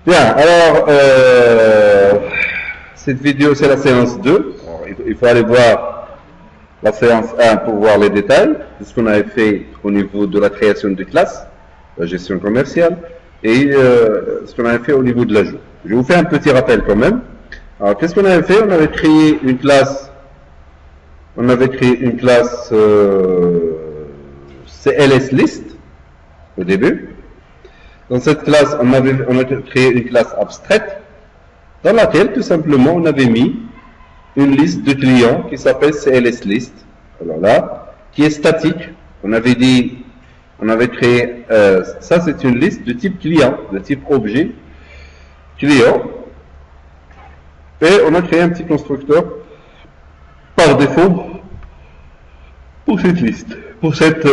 Bien, alors, cette vidéo, c'est la séance 2. Alors, il faut aller voir la séance 1 pour voir les détails de ce qu'on avait fait au niveau de la création de classe, la gestion commerciale, et ce qu'on avait fait au niveau de l'ajout. Je vous fais un petit rappel quand même. Alors, qu'est-ce qu'on avait fait? On avait créé une classe, CLS List au début. Dans cette classe, on a créé une classe abstraite dans laquelle, tout simplement, on avait mis une liste de clients qui s'appelle CLS List. Alors là, qui est statique. On avait créé, ça c'est une liste de type client, de type objet client. Et on a créé un petit constructeur par défaut pour cette liste, pour cette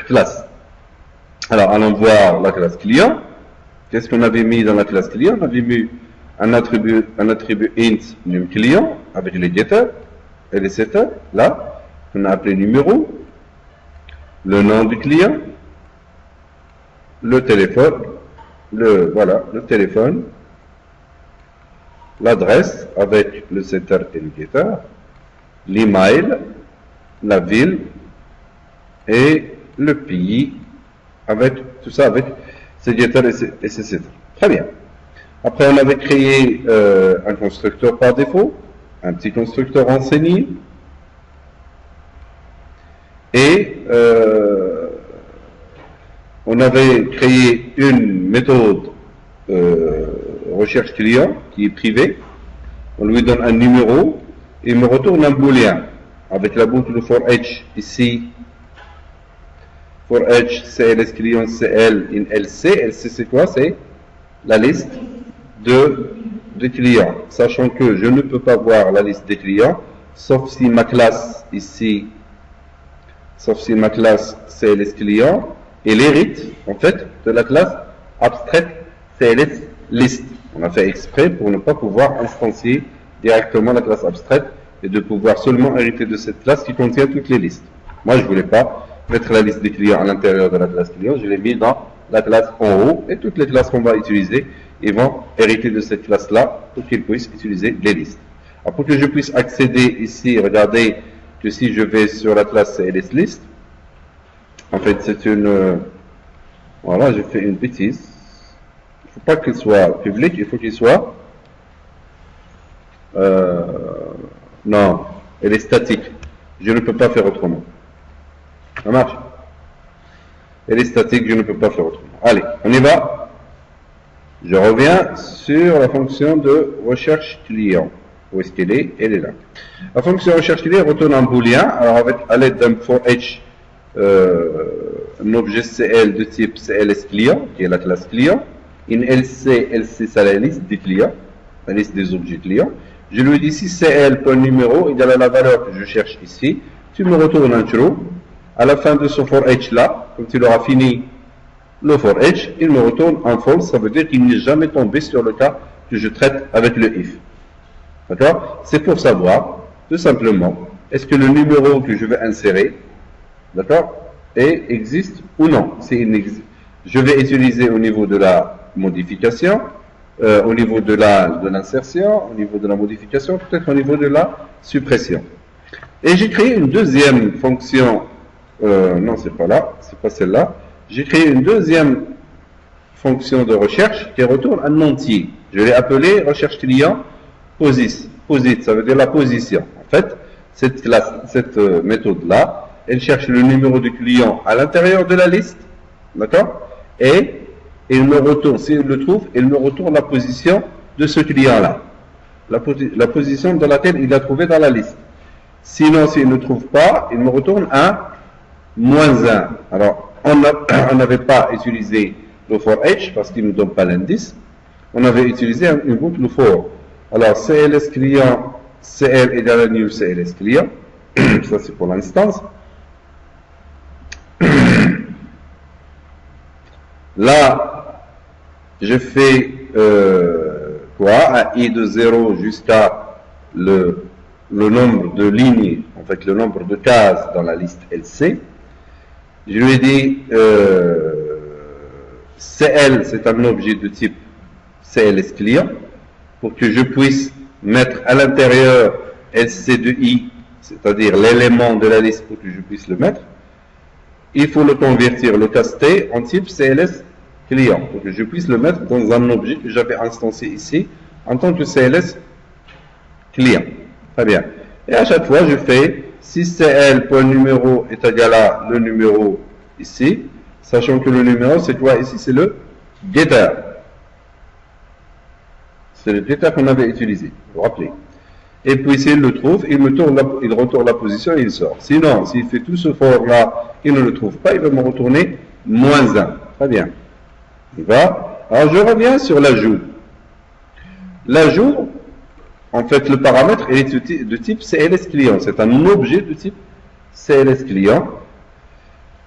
classe. Alors, allons voir la classe client. Qu'est-ce qu'on avait mis dans la classe client? On avait mis un attribut int num client avec les getters et les setters, là, qu'on a appelé numéro, le nom du client, le téléphone, le téléphone, l'adresse avec le setter et le getter, l'email, la ville et le pays, avec tout ça, avec ces getters et ces setters. Très bien. Après, on avait créé un constructeur par défaut, un petit constructeur enseigné, et on avait créé une méthode recherche client qui est privée. On lui donne un numéro et il me retourne un booléen avec la boucle for each ici. For each CLS client CL in LC. LC c'est quoi? C'est la liste de clients. Sachant que je ne peux pas voir la liste des clients sauf si ma classe ici, CLS client, elle hérite en fait de la classe abstraite CLS list. On a fait exprès pour ne pas pouvoir instancier directement la classe abstraite et de pouvoir seulement hériter de cette classe qui contient toutes les listes. Moi, je ne voulais pas mettre la liste des clients à l'intérieur de la classe client, je l'ai mis dans la classe en haut et toutes les classes qu'on va utiliser ils vont hériter de cette classe-là pour qu'ils puissent utiliser les listes. Alors, pour que je puisse accéder ici, regardez que si je vais sur la classe CLS list, en fait, c'est une... voilà, j'ai fait une bêtise. Il ne faut pas qu'il soit public, il faut qu'il soit... non, elle est statique. Je ne peux pas faire autrement. Ça marche? Elle est statique, je ne peux pas faire autrement. Allez, on y va. Je reviens sur la fonction de recherche client. Où est-ce qu'elle est? Elle est là. La fonction recherche client retourne un booléen. Alors, à l'aide d'un for each, un objet CL de type CLS client, qui est la classe client. In LC, LC c'est la liste des clients, la liste des objets clients. Je lui dis si CL point numéro égale à la valeur que je cherche ici, tu me retournes un true. À la fin de ce for each là, quand il aura fini le for each, il me retourne un false, ça veut dire qu'il n'est jamais tombé sur le cas que je traite avec le if. D'accord? C'est pour savoir, tout simplement, est-ce que le numéro que je vais insérer, d'accord, existe ou non. Je vais utiliser au niveau de la modification, au niveau de l'insertion, au niveau de la modification, peut-être au niveau de la suppression. Et j'ai créé une deuxième fonction, non c'est pas là, c'est pas celle-là, j'ai créé une deuxième fonction de recherche qui retourne un entier. Je l'ai appelé recherche client posit, ça veut dire la position. En fait, cette méthode-là, elle cherche le numéro du client à l'intérieur de la liste, d'accord? Et il me retourne, s'il le trouve, il me retourne la position de ce client-là. La position dans laquelle il a trouvé dans la liste. Sinon, s'il ne trouve pas, il me retourne un -1. Alors, on n'avait pas utilisé le for each parce qu'il ne nous donne pas l'indice. On avait utilisé une boucle for. Alors, CLS client, CL égale à new CLS client. Ça, c'est pour l'instance. Là, je fais un i de 0 jusqu'à le nombre de lignes, en fait, le nombre de cases dans la liste LC. Je lui ai dit CL, c'est un objet de type CLS client pour que je puisse mettre à l'intérieur LC2I, c'est-à-dire l'élément de la liste pour que je puisse le mettre. Il faut le convertir, le caster en type CLS client pour que je puisse le mettre dans un objet que j'avais instancié ici en tant que CLS client. Très bien. Et à chaque fois, je fais si CL.numéro est égal à le numéro ici, sachant que le numéro, c'est quoi ici? C'est le getter. C'est le getter qu'on avait utilisé, vous vous rappelez. Et puis s'il le trouve, il retourne la position et il sort. Sinon, s'il fait tout ce for-là, il ne le trouve pas, il va me retourner -1. Très bien. Il va. Alors je reviens sur l'ajout. L'ajout, en fait, le paramètre est de type CLS client. C'est un objet de type CLS client.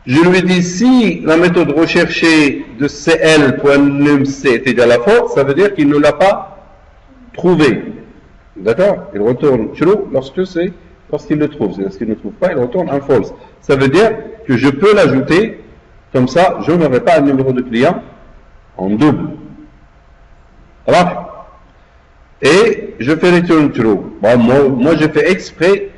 Je lui dis si la méthode recherchée de cl.numC est égale à false, ça veut dire qu'il ne l'a pas trouvé. D'accord? Il retourne true lorsqu'il le trouve. C'est lorsqu'il ne trouve pas, il retourne un false. Ça veut dire que je peux l'ajouter, comme ça, je n'aurai pas un numéro de client en double. Ça marche? Et je fais return true. Bon, moi, je fais exprès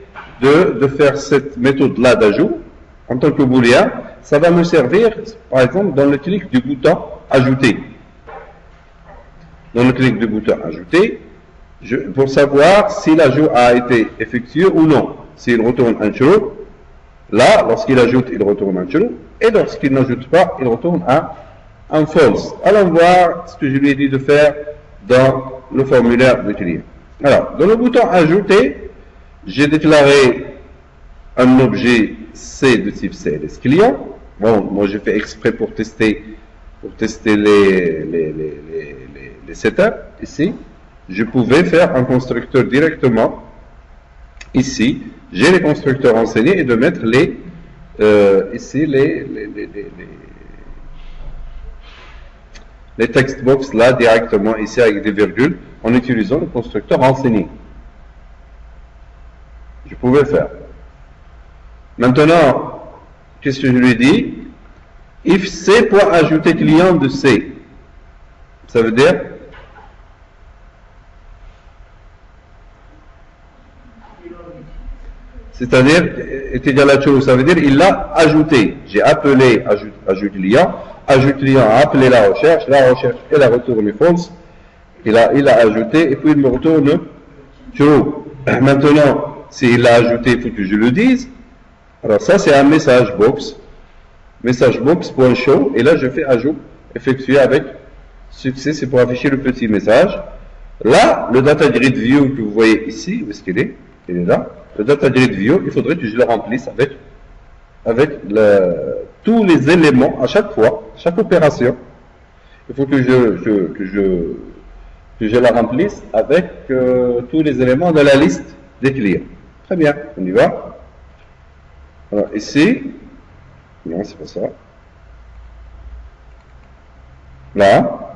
de faire cette méthode-là d'ajout en tant que booléen. Ça va me servir, par exemple, dans le clic du bouton ajouter. Dans le clic du bouton ajouter, pour savoir si l'ajout a été effectué ou non. S'il retourne un true, là, lorsqu'il ajoute, il retourne un true, et lorsqu'il n'ajoute pas, il retourne un false. Allons voir ce que je lui ai dit de faire dans le formulaire de client. Alors, dans le bouton ajouter, j'ai déclaré un objet C de type CLS client. Bon, moi j'ai fait exprès pour tester les setups ici. Je pouvais faire un constructeur directement ici. J'ai les constructeurs enseignés et de mettre ici les text box là directement ici avec des virgules en utilisant le constructeur enseigné. Je pouvais faire. Maintenant, qu'est-ce que je lui dis? If C.ajouter client de C. Ça veut dire c'est-à-dire est égal à true, ça veut dire il l'a ajouté. J'ai appelé ajout client a appelé la recherche elle a retourné false, il a ajouté et puis il me retourne true. Maintenant, s'il l'a ajouté, il faut que je le dise. Alors ça c'est un message box messagebox.show et là je fais ajout effectué avec succès, c'est pour afficher le petit message. Là, le data grid view que vous voyez ici, où est-ce qu'il est? Il est là. Le data grid view, il faudrait que je le remplisse avec tous les éléments à chaque fois, chaque opération. Il faut que je la remplisse avec tous les éléments de la liste des clients. Très bien, on y va. Alors ici, non, c'est pas ça. Là.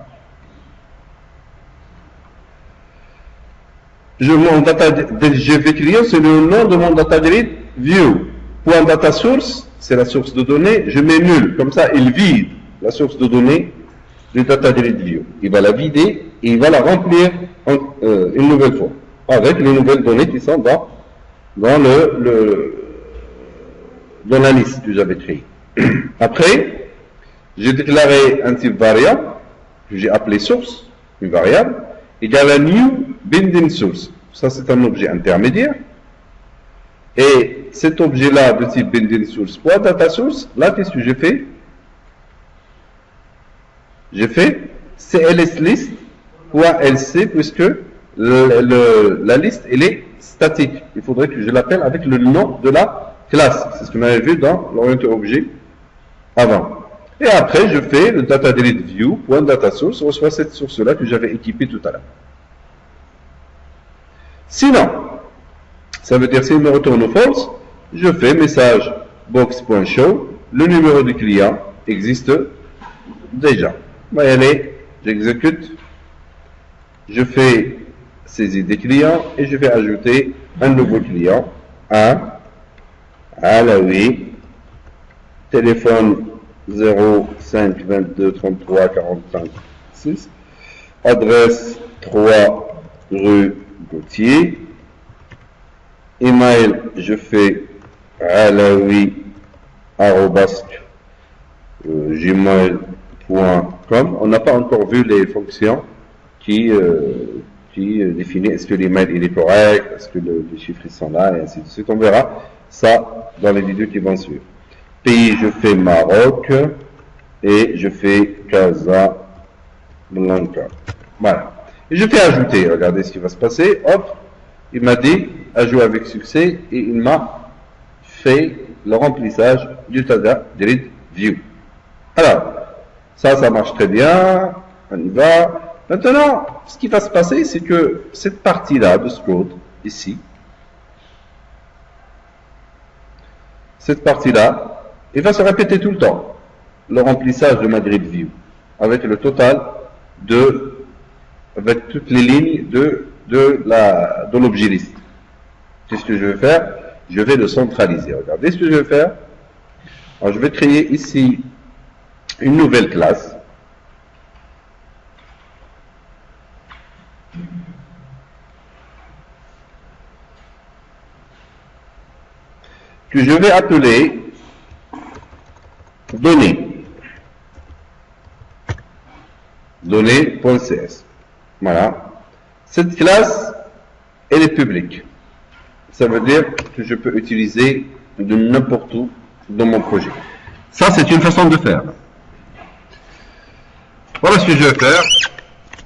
Mon data GV client, c'est le nom de mon data grid view. Point data source, c'est la source de données, je mets nul. Comme ça, il vide la source de données du data grid view. Il va la vider et il va la remplir une nouvelle fois avec les nouvelles données qui sont dans la liste que j'avais créée. Après, j'ai déclaré un type variable que j'ai appelé source, une variable, égale à new binding source. Ça, c'est un objet intermédiaire. Et cet objet-là de type binding source, point data source, là, qu'est-ce que j'ai fait? J'ai fait CLS list.lc puisque la liste, elle est statique. Il faudrait que je l'appelle avec le nom de la classe. C'est ce qu'on avait vu dans l'orienté objet avant. Et après, je fais le data delete view.dataSource, reçoit cette source-là que j'avais équipée tout à l'heure. Sinon, ça veut dire s'il me retourne false, je fais message box.show, le numéro du client existe déjà. On va y aller, j'exécute, je fais saisie des clients et je vais ajouter un nouveau client à la oui, téléphone 05 22 33 45 6. adresse 3 rue Gauthier, email, je fais alaoui@gmail.com. On n'a pas encore vu les fonctions qui définissent est-ce que l'email il est correct, est-ce que les chiffres ils sont là, et ainsi de suite. On verra ça dans les vidéos qui vont suivre. Pays, je fais Maroc et je fais Casablanca. Voilà. Et je fais ajouter. Regardez ce qui va se passer. Hop, il m'a dit ajout avec succès et il m'a fait le remplissage du Tada Grid View. Alors, ça marche très bien. On y va. Maintenant, ce qui va se passer, c'est que cette partie-là de ce code, ici, cette partie-là, il va se répéter tout le temps. Le remplissage de ma grid view. Avec le total avec toutes les lignes de l'objet list. C'est ce que je vais faire. Je vais le centraliser. Regardez ce que je vais faire. Alors, je vais créer ici une nouvelle classe. Que je vais appeler données.cs. Voilà. Cette classe, elle est publique. Ça veut dire que je peux utiliser de n'importe où dans mon projet. Ça, c'est une façon de faire. Voilà ce que je vais faire.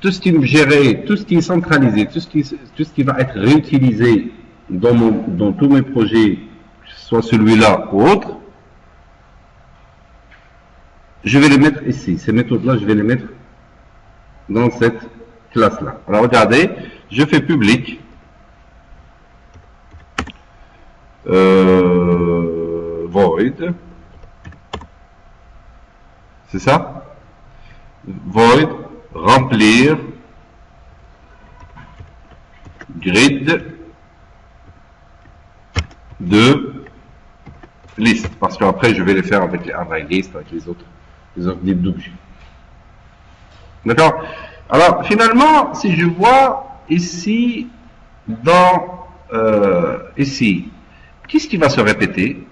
Tout ce qui est géré, tout ce qui est centralisé, tout ce qui va être réutilisé dans tous mes projets, que ce soit celui-là ou autre, je vais les mettre ici. Ces méthodes-là, je vais les mettre dans cette classe-là. Alors regardez, je fais public. Void. C'est ça? Void, remplir, grid de liste. Parce qu'après, je vais les faire avec les array list, avec les autres types d'objets. D'accord? Alors, finalement, si je vois ici, ici, qu'est-ce qui va se répéter?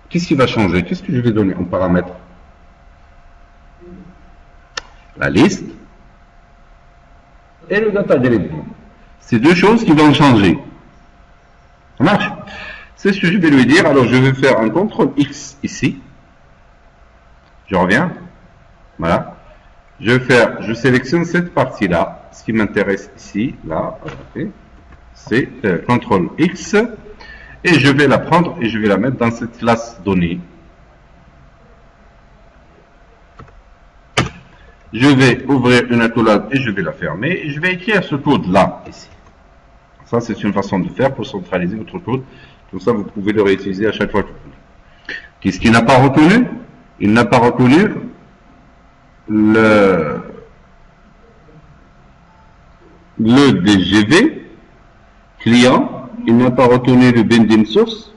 Qu'est-ce qui va changer? Qu'est-ce que je vais donner en paramètre? La liste et le data grid. C'est deux choses qui vont changer. Ça marche? C'est ce que je vais lui dire. Alors, je vais faire un CTRL X ici. Je reviens. Voilà. Je sélectionne cette partie-là. Ce qui m'intéresse ici, là, c'est CTRL X. Et je vais la prendre et je vais la mettre dans cette classe donnée. Je vais ouvrir une accolade et je vais la fermer. Et je vais écrire ce code-là, ici. Ça, c'est une façon de faire pour centraliser votre code. Comme ça, vous pouvez le réutiliser à chaque fois que vous voulez. Qu'est-ce qu'il n'a pas retenu? Il n'a pas retenu le DGV client. Il n'a pas retenu le binding source.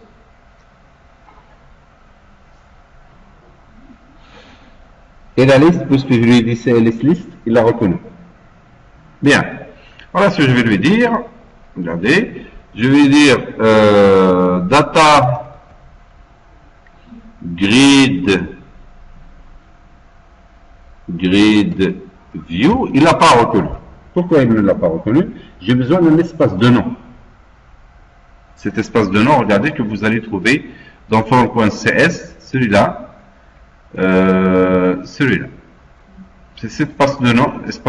Et la liste, puisque je lui ai dit c'est list, il l'a reconnu. Bien. Voilà ce que je vais lui dire. Regardez. Je vais dire data grid view. Il n'a pas reconnu. Pourquoi il ne l'a pas reconnu? J'ai besoin d'un espace de nom. Cet espace de nom, regardez que vous allez trouver dans form.cs, celui-là, celui-là. C'est cet espace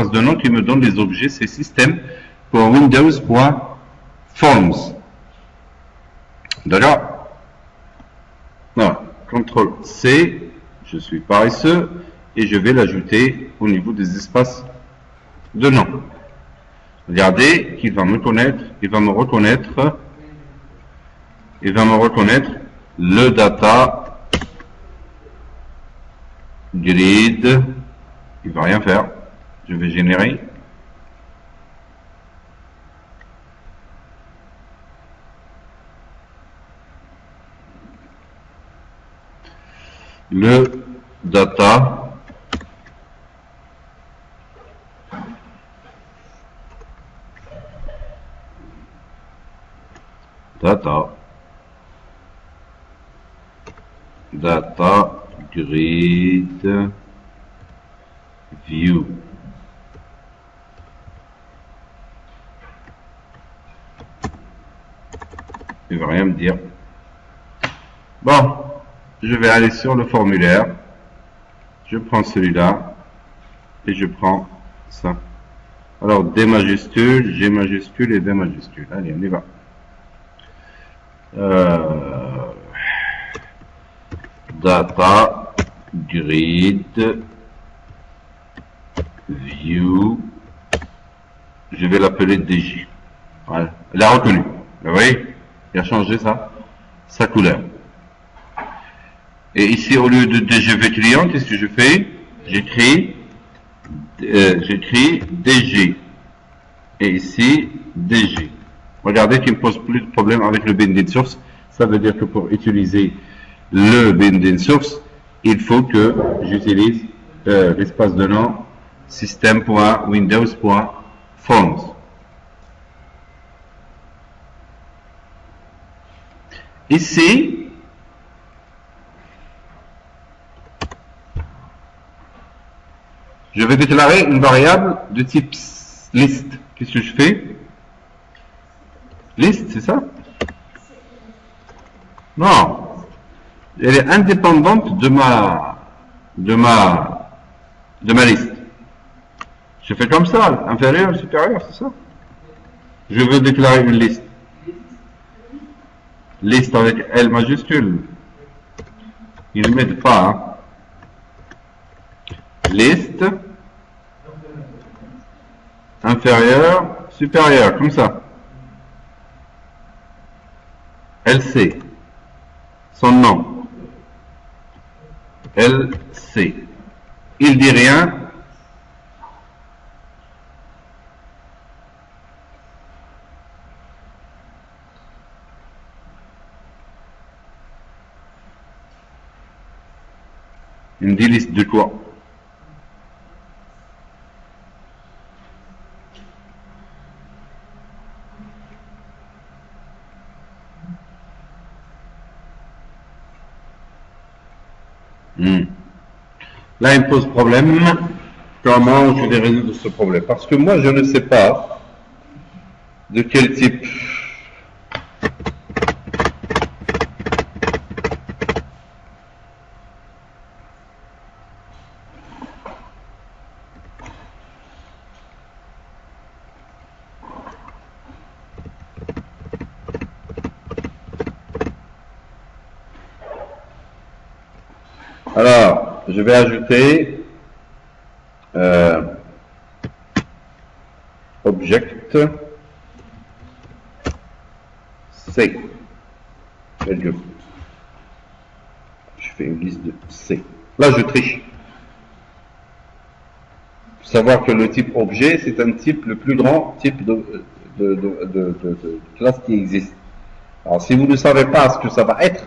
de nom qui me donne les objets, c'est system.windows.forms. D'accord? Voilà. CTRL C, je suis paresseux, et je vais l'ajouter au niveau des espaces de nom. Regardez qu'il va me connaître, il va me reconnaître le data grid. Il va rien faire. Je vais générer. Le data data, data, grid, view. Il ne va rien me dire. Bon, je vais aller sur le formulaire. Je prends celui-là et je prends ça. Alors, D majuscule, G majuscule et D majuscule. Allez, on y va. Data, grid, view. Je vais l'appeler DJ. Voilà. Il a reconnu. Vous voyez? Il a changé sa couleur. Et ici, au lieu de DGV client, qu'est-ce que je fais? J'écris DG. Et ici, DG. Regardez qu'il ne me pose plus de problème avec le binding source. Ça veut dire que pour utiliser le binding source, il faut que j'utilise l'espace de nom system.windows.forms. Ici, je vais déclarer une variable de type list. Qu'est-ce que je fais? List, c'est ça? Non. Elle est indépendante de ma liste. Je fais comme ça, inférieur, supérieur, c'est ça? Je veux déclarer une liste. Liste avec L majuscule. Il ne m'aide pas, hein. Liste inférieur, supérieur, comme ça. LC, son nom. LC. Il dit rien. Il me dit liste de quoi? Là, il me pose problème. Comment je vais résoudre ce problème? Parce que moi, je ne sais pas de quel type. Alors, je vais ajouter object C. Je fais une liste de C. Là, je triche. Il faut savoir que le type objet, c'est un type, le plus grand type de classe qui existe. Alors, si vous ne savez pas ce que ça va être,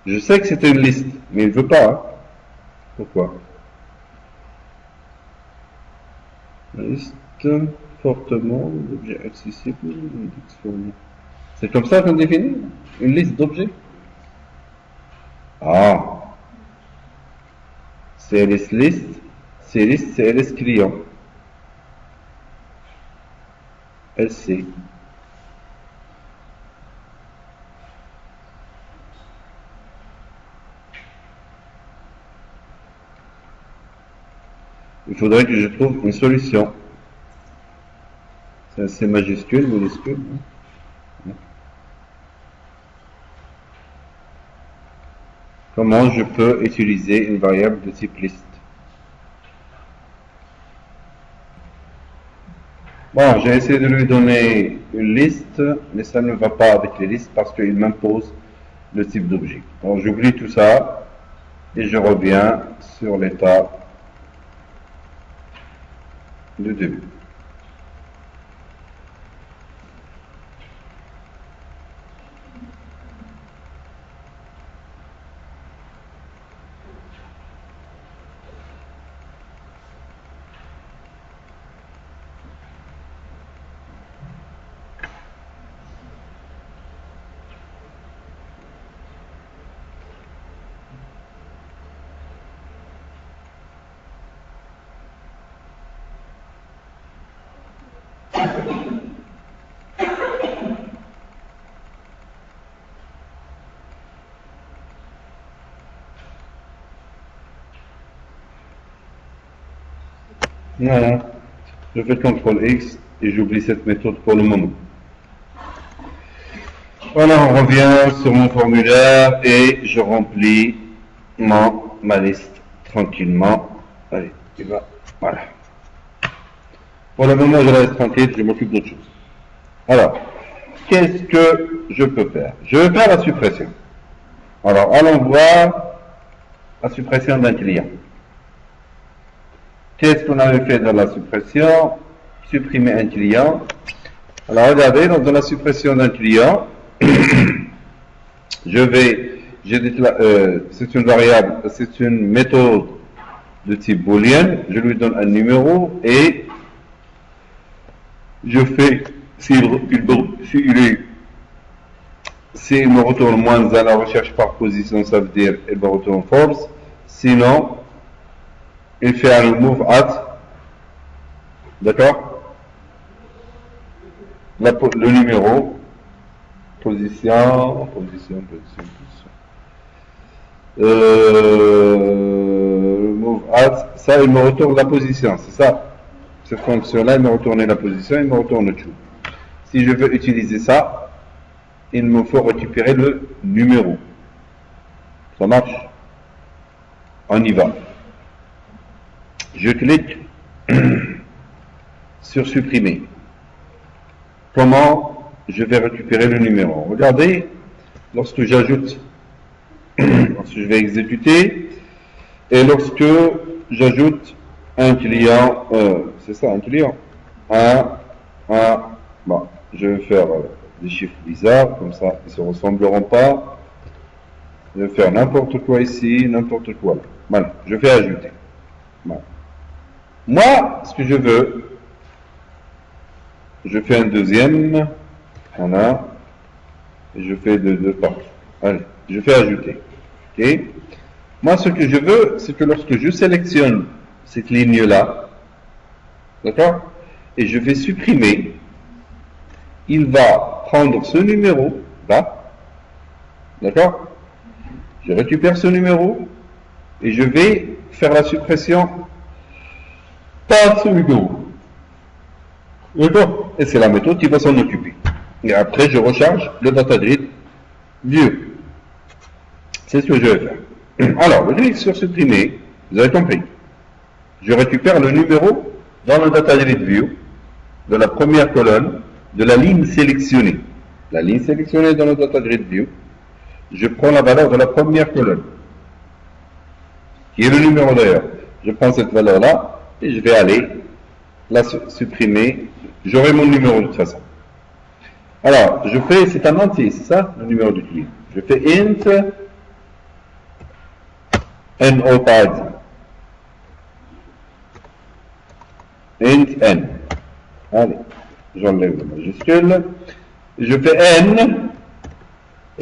je sais que c'est une liste, mais il ne veut pas. Hein. Pourquoi? Liste fortement d'objets accessibles. C'est comme ça qu'on définit une liste d'objets. Ah, CLS list, CLS, CLS client. LC. Il faudrait que je trouve une solution. C'est un C majuscule, minuscule. Comment je peux utiliser une variable de type liste? Bon, j'ai essayé de lui donner une liste, mais ça ne va pas avec les listes parce qu'il m'impose le type d'objet. Alors j'oublie tout ça et je reviens sur l'état de début. Voilà. Je fais CTRL X et j'oublie cette méthode pour le moment. Voilà, on revient sur mon formulaire et je remplis ma liste tranquillement. Allez, tu vas. Voilà. Pour le moment, je reste tranquille, je m'occupe d'autre chose. Alors, qu'est-ce que je peux faire? Je vais faire la suppression. Alors, allons voir la suppression d'un client. Qu'est-ce qu'on avait fait dans la suppression? Supprimer un client. Alors, regardez, dans la suppression d'un client, c'est une variable, c'est une méthode de type boolean, je lui donne un numéro et je fais, s'il me retourne moins à la recherche par position, ça veut dire il me retourne false, sinon il fait un remove at, d'accord, le numéro, position, remove at, ça il me retourne la position, c'est ça. Cette fonction-là, il me retourne la position, il me retourne true. Si je veux utiliser ça, il me faut récupérer le numéro. Ça marche? On y va. Je clique sur supprimer. Comment je vais récupérer le numéro? Regardez, lorsque j'ajoute, lorsque je vais exécuter, et lorsque j'ajoute un client, c'est ça, un client. Bon, je vais faire des chiffres bizarres, comme ça, ils ne se ressembleront pas. Je vais faire n'importe quoi ici, n'importe quoi là. Voilà, je fais ajouter. Voilà. Moi, ce que je veux, je fais un deuxième, voilà, et je fais deux partout. Allez, je fais ajouter. Ok. Moi, ce que je veux, c'est que lorsque je sélectionne cette ligne-là, d'accord, et je vais supprimer, il va prendre ce numéro là, d'accord, je récupère ce numéro et je vais faire la suppression par ce numéro, d'accord, et c'est la méthode qui va s'en occuper. Et après, je recharge le data grid vieux. C'est ce que je vais faire. Alors, je clique sur supprimer, vous avez compris. Je récupère le numéro dans le data grid view de la première colonne de la ligne sélectionnée. La ligne sélectionnée dans le data grid view, je prends la valeur de la première colonne, qui est le numéro d'ailleurs. Je prends cette valeur-là et je vais aller la supprimer. J'aurai mon numéro de toute façon. Alors, je fais, c'est un entier, c'est ça, le numéro du client. Je fais int no par exemple. Int n. Allez, j'enlève le majuscule. Je fais n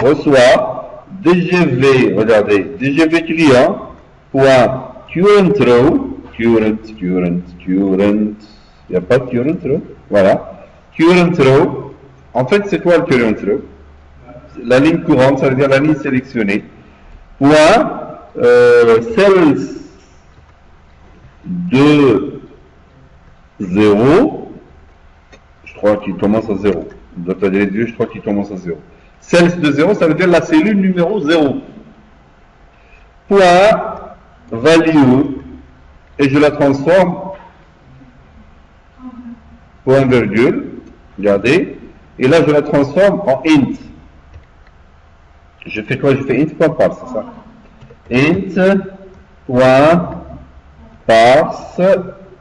reçoit dgv, regardez, dgv client point current row, current, il n'y a pas de current row, voilà, current row, en fait c'est quoi le current row? La ligne courante, ça veut dire la ligne sélectionnée, point cells de 0, je crois qu'il commence à 0. Data grid view, je crois qu'il commence à 0. Cells de 0, ça veut dire la cellule numéro 0. Point value, et je la transforme, point virgule, regardez, et là je la transforme en int. Je fais quoi? Je fais int point parse, c'est ça? Int point parse,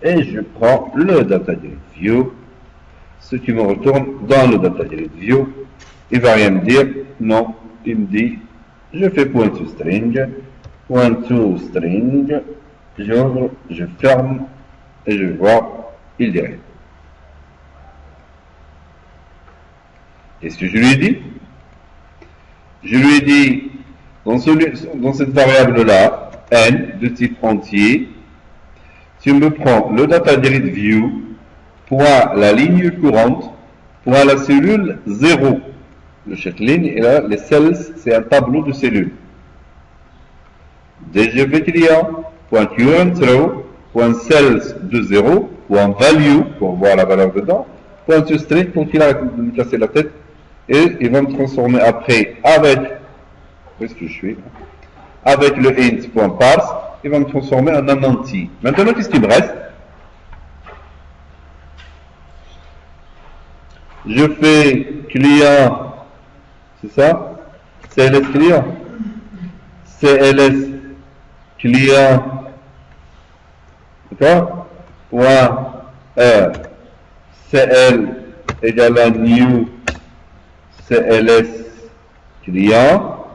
et je prends le data grid view, ce qui me retourne dans le data grid view. Il va rien me dire, non, il me dit, je fais point to string, j'ouvre, je ferme, et je vais voir, il dit rien. Qu'est-ce que je lui ai dit? Je lui ai dit, dans cette variable-là, n, de type entier, tu me prends le data grid view point la ligne courante, point la cellule 0. Le chaque ligne, et là, les cells, c'est un tableau de cellules. DGV client, point current row, point cells de 0, point value, pour voir la valeur dedans, point to string, pour qu'il arrête de me casser la tête, et il va me transformer après avec, où est-ce que je suis, avec le int.parse, il va me transformer en un entier. Maintenant, qu'est-ce qu'il me reste? Je fais client, c'est ça? CLS client. CLS client, d'accord? Point CL égale à new CLS client.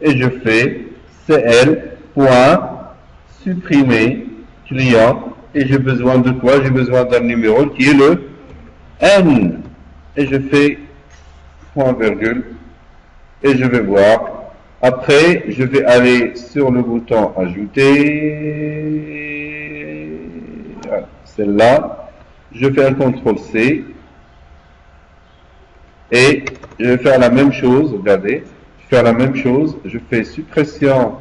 Et je fais CL point supprimer client. Et j'ai besoin de quoi? J'ai besoin d'un numéro qui est le N. Et je fais point virgule. Et je vais voir. Après, je vais aller sur le bouton ajouter. Voilà, celle-là. Je fais un CTRL C. Et je vais faire la même chose. Regardez. Je vais faire la même chose. Je fais suppression.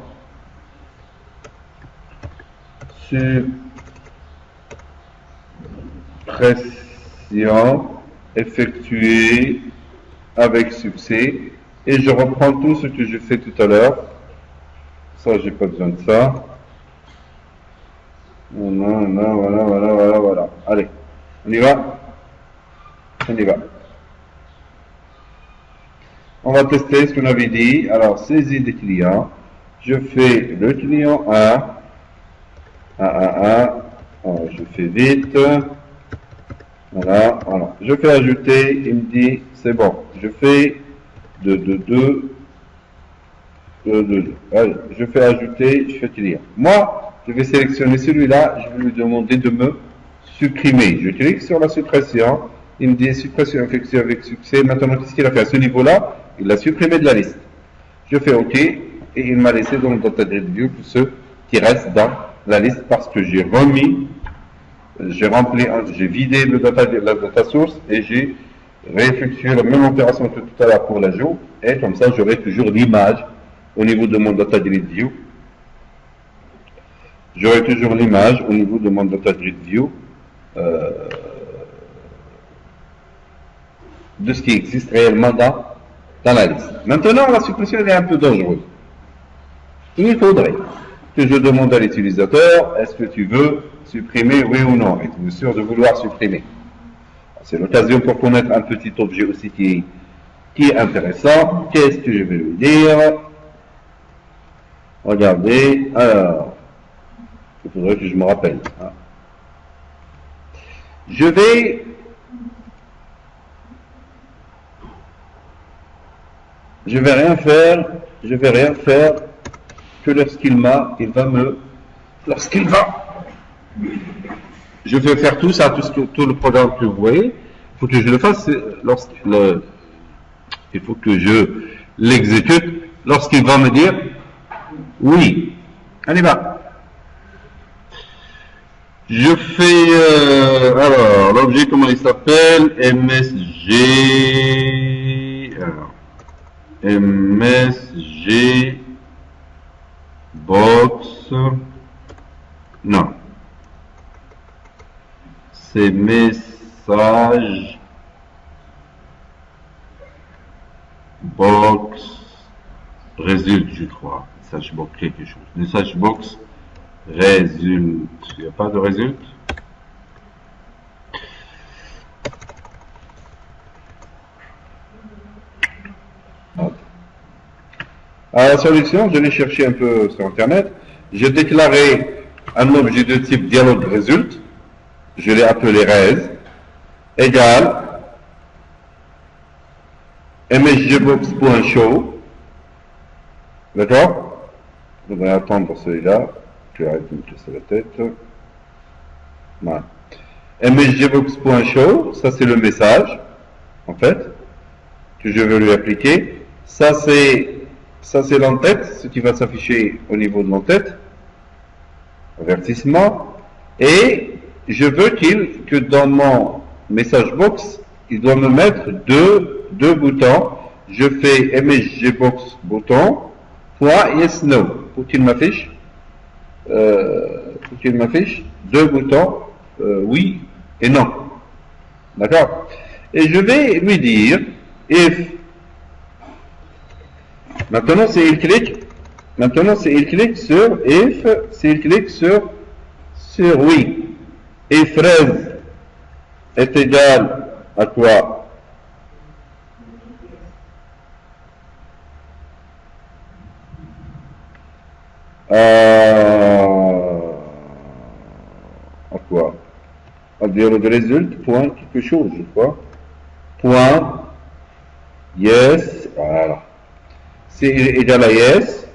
Suppression effectuée avec succès. Et je reprends tout ce que j'ai fait tout à l'heure. Ça, j'ai pas besoin de ça. Voilà. Allez, on y va. On y va. On va tester ce qu'on avait dit. Alors, saisie des clients. Je fais le client 1. Alors, je fais vite. Voilà. Je fais ajouter. Il me dit, c'est bon. Je fais 2. Allez, je fais ajouter, je fais client. Moi, je vais sélectionner celui-là, je vais lui demander de me supprimer. Je clique sur la suppression, il me dit suppression effectuée avec succès. Maintenant, qu'est-ce qu'il a fait à ce niveau-là? Il l'a supprimé de la liste. Je fais OK, et il m'a laissé dans le data grid view tout ce qui reste dans la liste parce que j'ai remis, j'ai rempli, j'ai vidé la data source et j'ai réeffectuer la même opération que tout à l'heure pour l'ajout, et comme ça j'aurai toujours l'image au niveau de mon data grid view. J'aurai toujours l'image au niveau de mon data grid view de ce qui existe réellement dans la liste. Maintenant, la suppression est un peu dangereuse. Il faudrait que je demande à l'utilisateur, est-ce que tu veux supprimer, oui ou non? Es-tu sûr de vouloir supprimer? C'est l'occasion pour connaître un petit objet aussi qui est intéressant. Qu'est-ce que je vais lui dire? Regardez, alors, il faudrait que je me rappelle. Hein. Je vais rien faire que lorsqu'il va, je vais faire tout ça, tout le programme que vous voyez. Il faut que je le fasse il faut que je l'exécute lorsqu'il va me dire oui. Allez, va. Je fais, alors, l'objet, comment il s'appelle? MSG, alors, MSG box, non. C'est message box résulte, je crois. Message box quelque chose. Message box résulte. Il n'y a pas de résulte. À la solution, je l'ai cherché un peu sur Internet. J'ai déclaré un objet de type dialogue résulte. Je l'ai appelé res égale msgbox.show. D'accord? Je vais attendre celui-là. Je vais arrêter de me casser la tête. Voilà. msgbox.show, ça c'est le message, en fait, que je veux lui appliquer. Ça c'est l'entête, ce qui va s'afficher au niveau de l'entête. avertissement, et je veux que dans mon message box, il doit me mettre deux boutons. Je fais MSG box bouton, point yes no, pour qu'il m'affiche deux boutons, oui et non. D'accord? Et je vais lui dire if. Maintenant, c'est il clique sur if, c'est il clique sur oui. Et fraise est égal à quoi? À quoi? À dire le résultat, point quelque chose, je crois. Point yes, voilà. C'est égal à yes.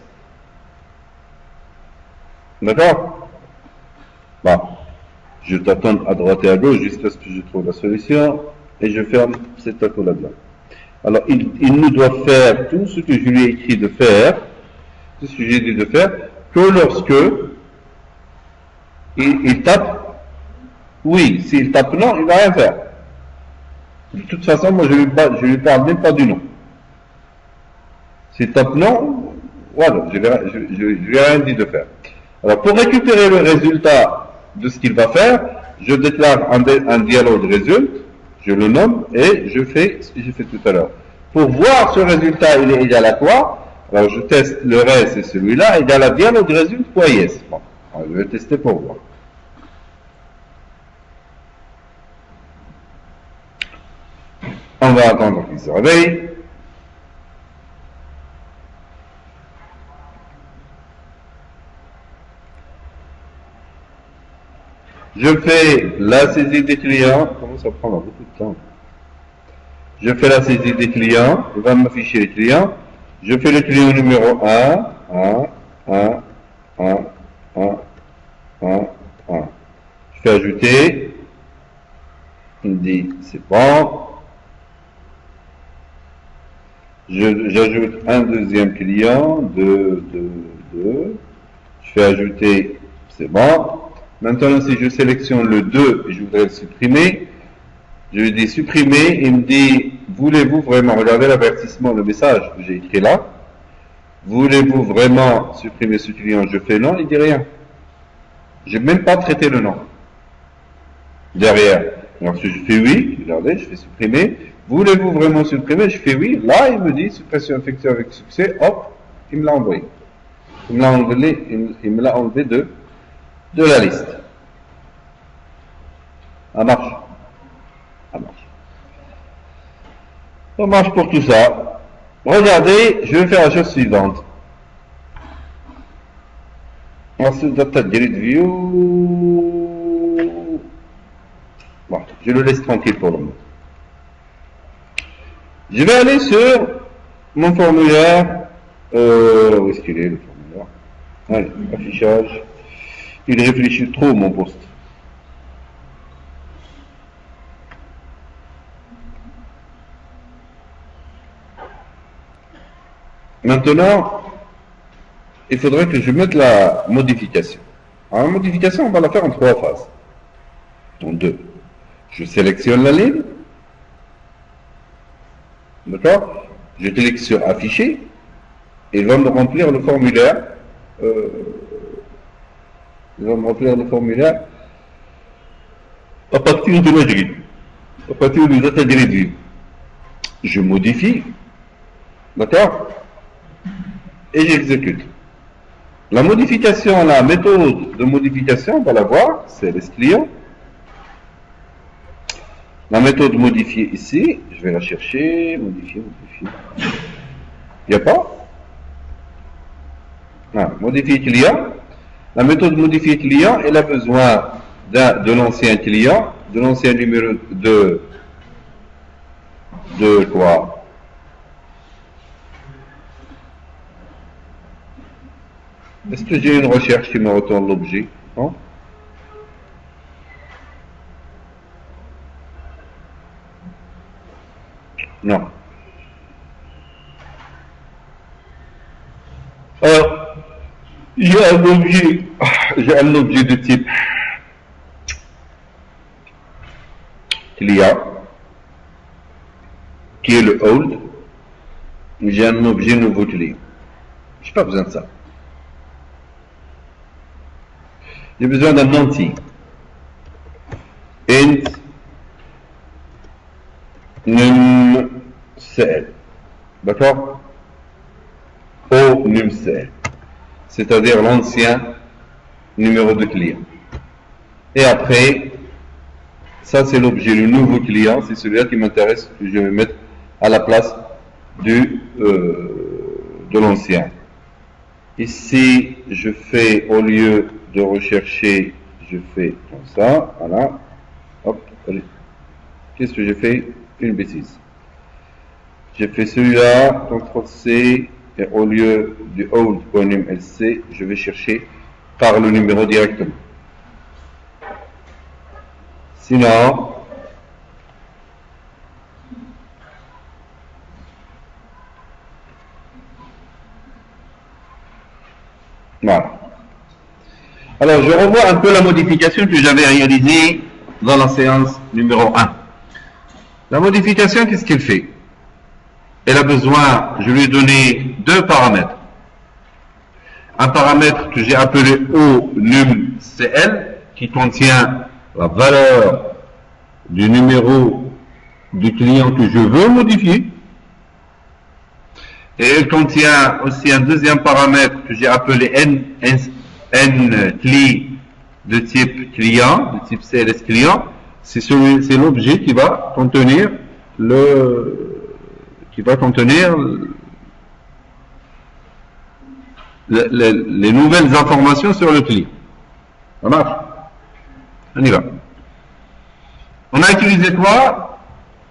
D'accord? Bon. Je t'attends à droite et à gauche jusqu'à ce que je trouve la solution et je ferme cette accolade-là. Alors, il ne doit faire tout ce que je lui ai écrit de faire, tout ce que j'ai dit de faire, que lorsque il tape oui. S'il tape non, il ne va rien faire. De toute façon, moi, je lui parle même pas du nom. S'il tape non, voilà, je lui ai rien dit de faire. Alors, pour récupérer le résultat de ce qu'il va faire, je déclare un dialogue résulte, je le nomme et je fais ce que j'ai fait tout à l'heure. Pour voir ce résultat, il est égal à quoi? Alors je teste le reste et celui-là, égal à dialogue résulte.yes. Bon, alors, je vais tester pour voir. On va attendre qu'il se réveille. Je fais la saisie des clients. Comment ça prend beaucoup de temps? Je fais la saisie des clients. Il va m'afficher les clients. Je fais le client numéro 1. 1. Je fais ajouter. Il me dit c'est bon. J'ajoute un deuxième client. 2. Je fais ajouter. C'est bon. Maintenant, si je sélectionne le 2 et je voudrais le supprimer, je lui dis supprimer, il me dit, voulez-vous vraiment, regardez l'avertissement, le message que j'ai écrit là, voulez-vous vraiment supprimer ce client? Je fais non, il dit rien. Je n'ai même pas traité le nom. Derrière. Alors si je fais oui, regardez, je fais supprimer, voulez-vous vraiment supprimer? Je fais oui, là il me dit suppression effectuée avec succès, hop, il me l'a envoyé. Il me l'a enlevé de la liste. Ça marche. Ça marche. Ça marche pour tout ça. Regardez, je vais faire la chose suivante. Ensuite, data grid view. Bon, je le laisse tranquille pour le moment. Je vais aller sur mon formulaire. Où est-ce qu'il est le formulaire? Allez, affichage. Il réfléchit trop, mon poste. Maintenant, il faudrait que je mette la modification. Alors, la modification, on va la faire en 3 phases. En 2. Je sélectionne la ligne. D'accord? Je clique sur afficher. Et il va me remplir le formulaire. Il va me remplir le formulaire à partir de la grille. À partir du data grid view. Je modifie. D'accord? Et j'exécute. La modification, la méthode de modification, on va la voir, c'est les clients. La méthode modifier ici, je vais la chercher, modifier. Il n'y a pas? Ah, modifier client. La méthode modifier client, elle a besoin de l'ancien client, de l'ancien numéro de quoi? Est-ce que j'ai une recherche qui me retourne l'objet? Non? Non. Alors, J'ai un objet de type client qui est le old. J'ai un objet nouveau client. Je n'ai pas besoin de ça. J'ai besoin d'un entier. Int numCl. D'accord? Au numCl. C'est-à-dire l'ancien numéro de client. Et après, ça c'est l'objet, le nouveau client, c'est celui-là qui m'intéresse, que je vais mettre à la place de l'ancien. Ici, je fais, au lieu de rechercher, je fais comme ça, voilà. Hop, allez. Qu'est-ce que j'ai fait? Une bêtise. J'ai fait celui-là, CTRL-C, et au lieu du old.numLC, je vais chercher par le numéro directement. Sinon, voilà. Alors, je revois un peu la modification que j'avais réalisée dans la séance numéro 1. La modification, qu'est-ce qu'elle fait? Elle a besoin, je lui ai donné deux paramètres. Un paramètre que j'ai appelé ONumCL, qui contient la valeur du numéro du client que je veux modifier. Et elle contient aussi un deuxième paramètre que j'ai appelé nCli de type client, de type CLS client. C'est l'objet qui va contenir les nouvelles informations sur le client. Ça marche? On y va. On a utilisé quoi?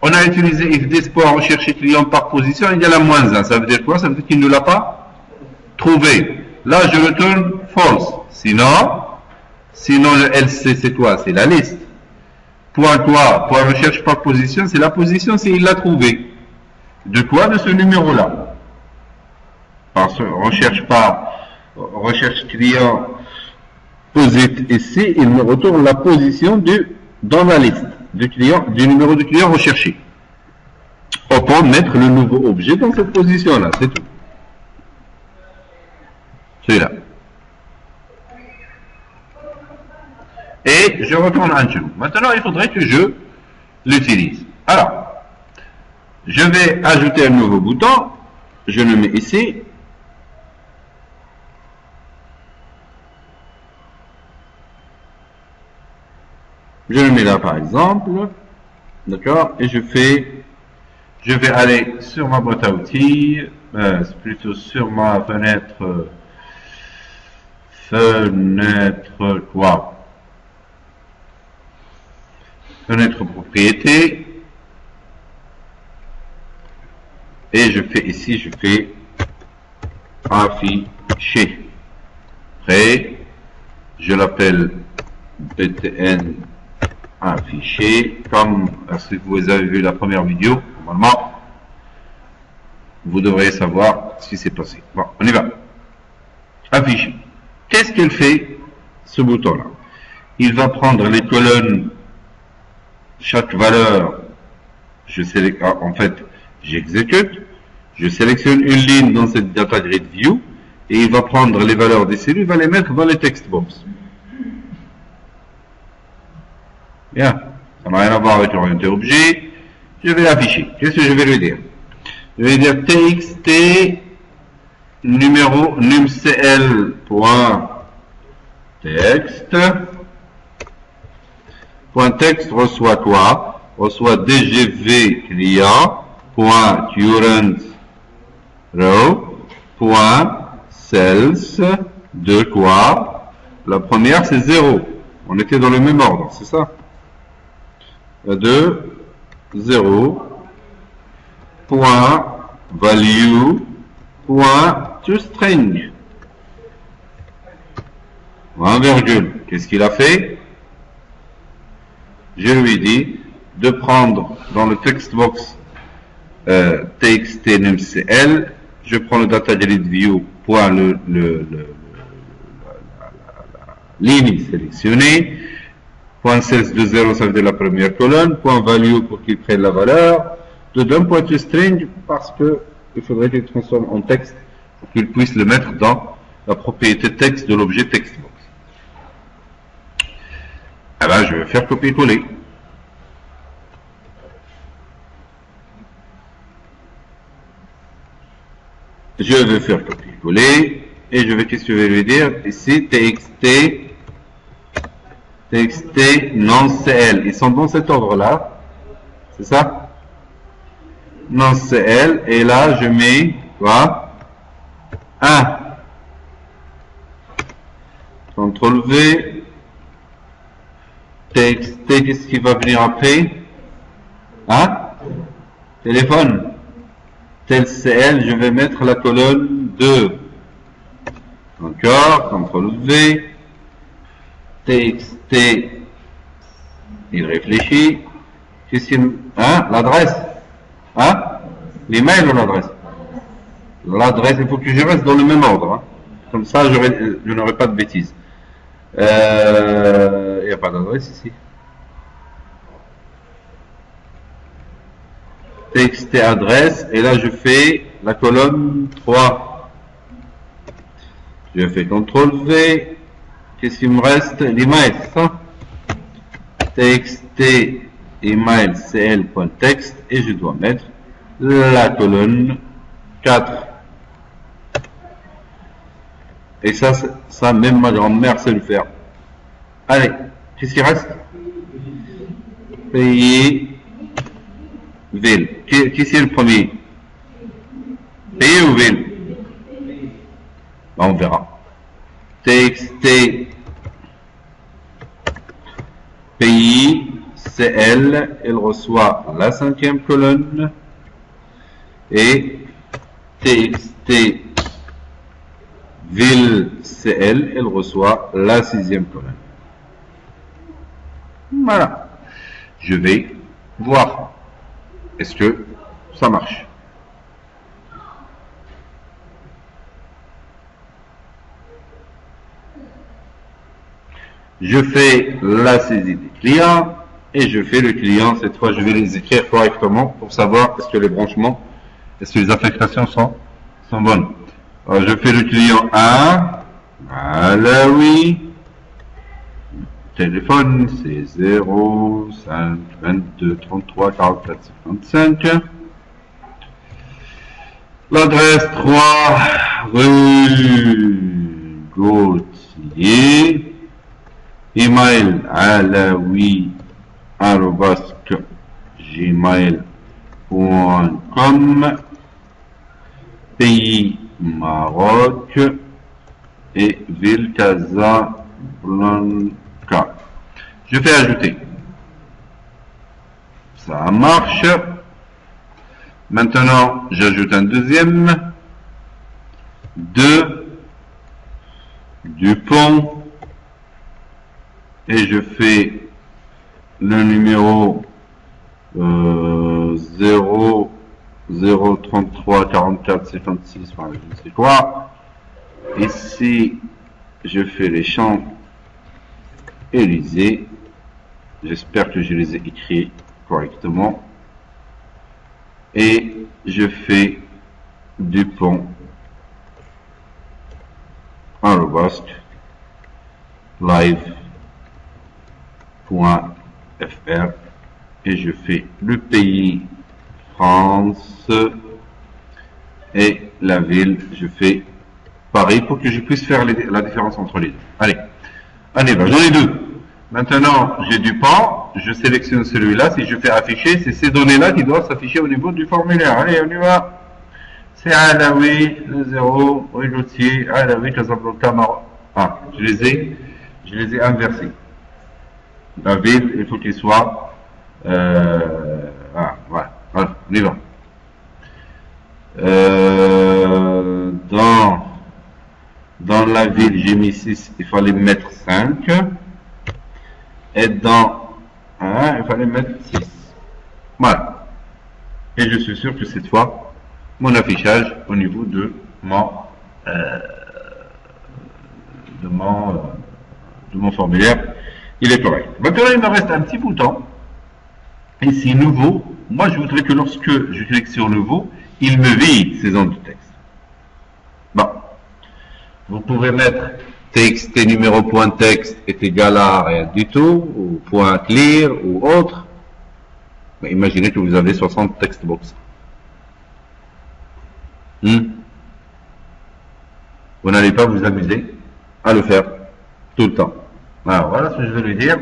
On a utilisé ifdis pour rechercher client par position égale à -1. Ça veut dire quoi? Ça veut dire qu'il ne l'a pas trouvé. Là, je retourne false. Sinon le LC, c'est quoi? C'est la liste. Point quoi? Point recherche par position, c'est la position s'il l'a trouvé. De quoi? De ce numéro-là. Parce que recherche client posit ici, il me retourne la position dans la liste du numéro de client recherché. On peut mettre le nouveau objet dans cette position-là, c'est tout. Celui-là. Et je retourne un true. Maintenant, il faudrait que je l'utilise. Alors, je vais ajouter un nouveau bouton. Je le mets ici. Je le mets là par exemple. D'accord? Et je vais aller sur ma boîte à outils, plutôt sur ma fenêtre quoi? Fenêtre propriété. Et je fais ici, je fais afficher. Après, je l'appelle btn afficher, comme si vous avez vu la première vidéo, normalement, vous devriez savoir ce qui s'est passé. Bon, on y va. Afficher. Qu'est-ce qu'il fait, ce bouton-là? Il va prendre les colonnes, chaque valeur, en fait, j'exécute, je sélectionne une ligne dans cette data grid view, et il va prendre les valeurs des cellules, il va les mettre dans les text box. Bien, ça n'a rien à voir avec l'orienté objet. Je vais l'afficher. Qu'est-ce que je vais lui dire? Je vais dire txt numéro numcl.text. .text reçoit quoi? Reçoit dgv client.current row.cells de quoi? La première c'est 0. On était dans le même ordre, c'est ça? De 0 point value point toString. Point virgule. Qu'est-ce qu'il a fait? Je lui dis de prendre dans le text box txt numcl, je prends le data grid view point ligne sélectionnée. Point celse de 0, ça veut dire la première colonne. Point value pour qu'il prenne la valeur. Dedans, point to string, parce que il faudrait qu'il transforme en texte pour qu'il puisse le mettre dans la propriété texte de l'objet textbox. Eh ben, je vais faire copier-coller. Je vais faire copier-coller et je vais, qu'est-ce que je vais lui dire ici, txt non cl. Ils sont dans cet ordre-là, c'est ça? Non cl, et là je mets quoi? 1. CTRL V. TXT, qu'est-ce qui va venir après? Hein? Téléphone. Tel CL, je vais mettre la colonne 2. Encore, CTRL V. TXT, il réfléchit. Qu'est-ce qu'il... Hein? L'adresse? Hein? L'email ou l'adresse? L'adresse, il faut que je reste dans le même ordre. Hein? Comme ça, je n'aurai pas de bêtises. Il n'y a pas d'adresse ici. TXT adresse, et là je fais la colonne 3. Je fais CTRL V. Qu'est-ce qu'il me reste? L'email, c'est ça? TXT email cl.text, et je dois mettre la colonne 4. Et ça même ma grand-mère sait le faire. Allez, qu'est-ce qu'il reste? Pays, ville. Qui c'est le premier? Pays ou ville? On verra. TXT pays CL, elle reçoit la 5e colonne, et TXT ville CL, elle reçoit la 6e colonne. Voilà. Je vais voir. Est-ce que ça marche? Je fais la saisie des clients et je fais le client. Cette fois, je vais les écrire correctement pour savoir est-ce que les branchements, est-ce que les affectations sont bonnes. Alors, je fais le client 1. Voilà, oui. Téléphone, c'est 0, 5, 22, 33, 44, 55. L'adresse 3, rue Gauthier. Email alaoui@gmail.com. Pays Maroc et ville Casablanca. Je fais ajouter. Ça marche. Maintenant, j'ajoute un deuxième. 2 Dupont. Et je fais le numéro 0, 33, 44, 56, enfin, je ne sais quoi. Ici, je fais les champs Élysée. J'espère que je les ai écrits correctement. Et je fais Dupont live.fr et je fais le pays France et la ville, je fais Paris pour que je puisse faire la différence entre les deux. Allez, on y va, j'en ai deux. Maintenant, j'ai Dupont, je sélectionne celui-là. Si je fais afficher, c'est ces données-là qui doivent s'afficher au niveau du formulaire. Allez, on y va. C'est Alaoui, le 0, Rue Gauthier, Alaoui, Casablanca, Maroc. Ah, je les ai inversés. La ville, il faut qu'il soit... voilà, on y va. Dans la ville, j'ai mis 6, il fallait mettre 5. Et dans 1, il fallait mettre 6. Voilà. Et je suis sûr que cette fois, mon affichage au niveau de mon de mon formulaire, il est correct. Maintenant, il me reste un petit bouton. Ici, nouveau. Moi, je voudrais que lorsque je clique sur nouveau, il me vide ces zones de texte. Bon. Vous pouvez mettre texte et numéro point texte est égal à rien du tout, ou point clear, ou autre. Mais imaginez que vous avez 60 text box. Vous n'allez pas vous amuser à le faire tout le temps. Alors, voilà ce que je vais lui dire.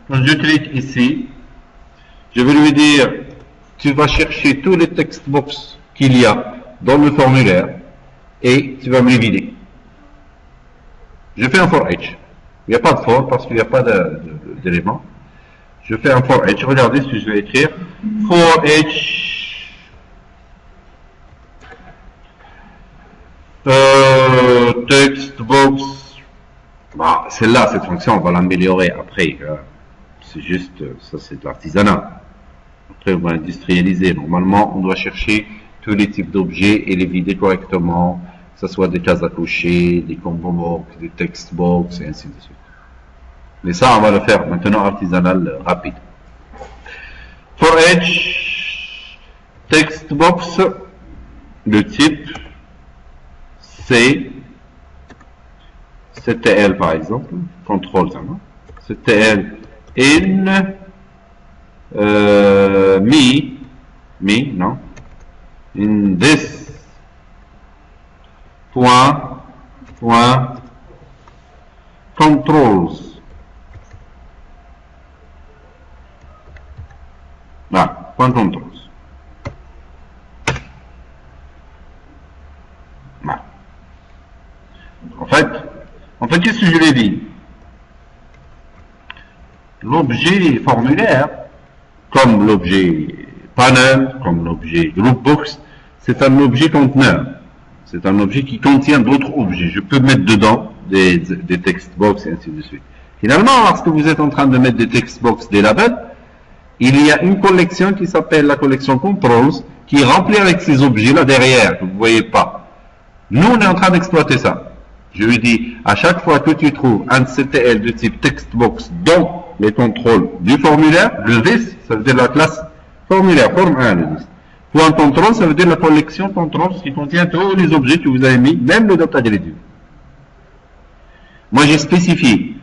Donc, je clique ici. Je vais lui dire, tu vas chercher tous les text box qu'il y a dans le formulaire et tu vas me les vider. Je fais un for each. Il n'y a pas de for parce qu'il n'y a pas d'éléments. Je fais un for each. Regardez ce que je vais écrire. For each. Text box. Bah, celle-là, cette fonction, on va l'améliorer après. C'est juste, ça c'est de l'artisanat. Après, on va industrialiser. Normalement, on doit chercher tous les types d'objets et les vider correctement, que ce soit des cases à cocher, des combo box, des text box, et ainsi de suite. Mais ça, on va le faire maintenant artisanal rapide. For each text box, le type C, CTL par exemple, contrôle ça, non? CTL in me, non? In this point controls. Là, point controls. Là. En fait, qu'est-ce que je l'ai dit? L'objet formulaire, comme l'objet panel, comme l'objet groupbox, c'est un objet conteneur. C'est un objet qui contient d'autres objets. Je peux mettre dedans des text box et ainsi de suite. Finalement, lorsque vous êtes en train de mettre des text box, des labels, il y a une collection qui s'appelle la collection controls, qui est remplie avec ces objets-là derrière, que vous ne voyez pas. Nous, on est en train d'exploiter ça. Je lui dis, à chaque fois que tu trouves un CTL de type textbox dans les contrôles du formulaire, le this, ça veut dire la classe formulaire, forme 1, le this. Point contrôle, ça veut dire la collection contrôle qui contient tous les objets que vous avez mis, même le data gradient. Moi, j'ai spécifié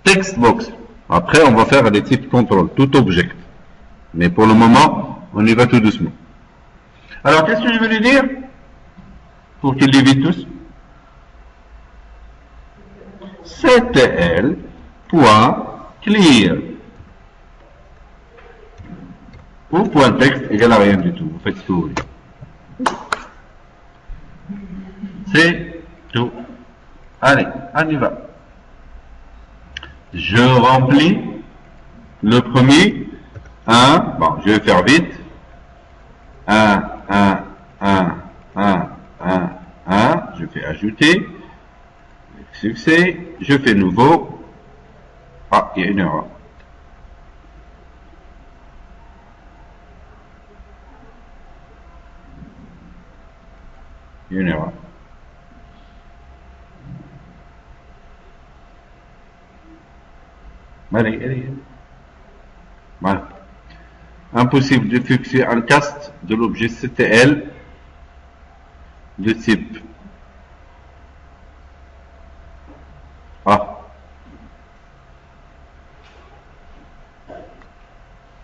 textbox. Après, on va faire des types contrôle, tout object. Mais pour le moment, on y va tout doucement. Alors, qu'est-ce que je vais lui dire pour qu'il les vide tous? CTL point clear ou point texte égale à rien du tout. Vous faites ce que vous voulez. C'est tout. Allez, on y va. Je remplis le premier. Bon, je vais faire vite. 1. Je fais ajouter. Succès. Je fais nouveau. Ah, il y a une erreur. Il y a une erreur. Allez. Voilà. Impossible de fixer un cast de l'objet CTL de type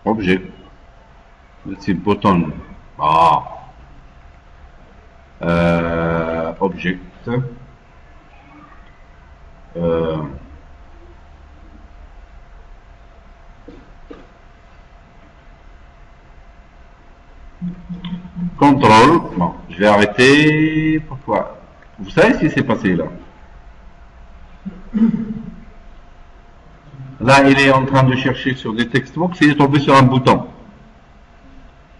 objet de type button object contrôle. Bon, je vais arrêter. Pourquoi? Vous savez ce qui s'est passé là? Là, il est en train de chercher sur des textbox, il est tombé sur un bouton.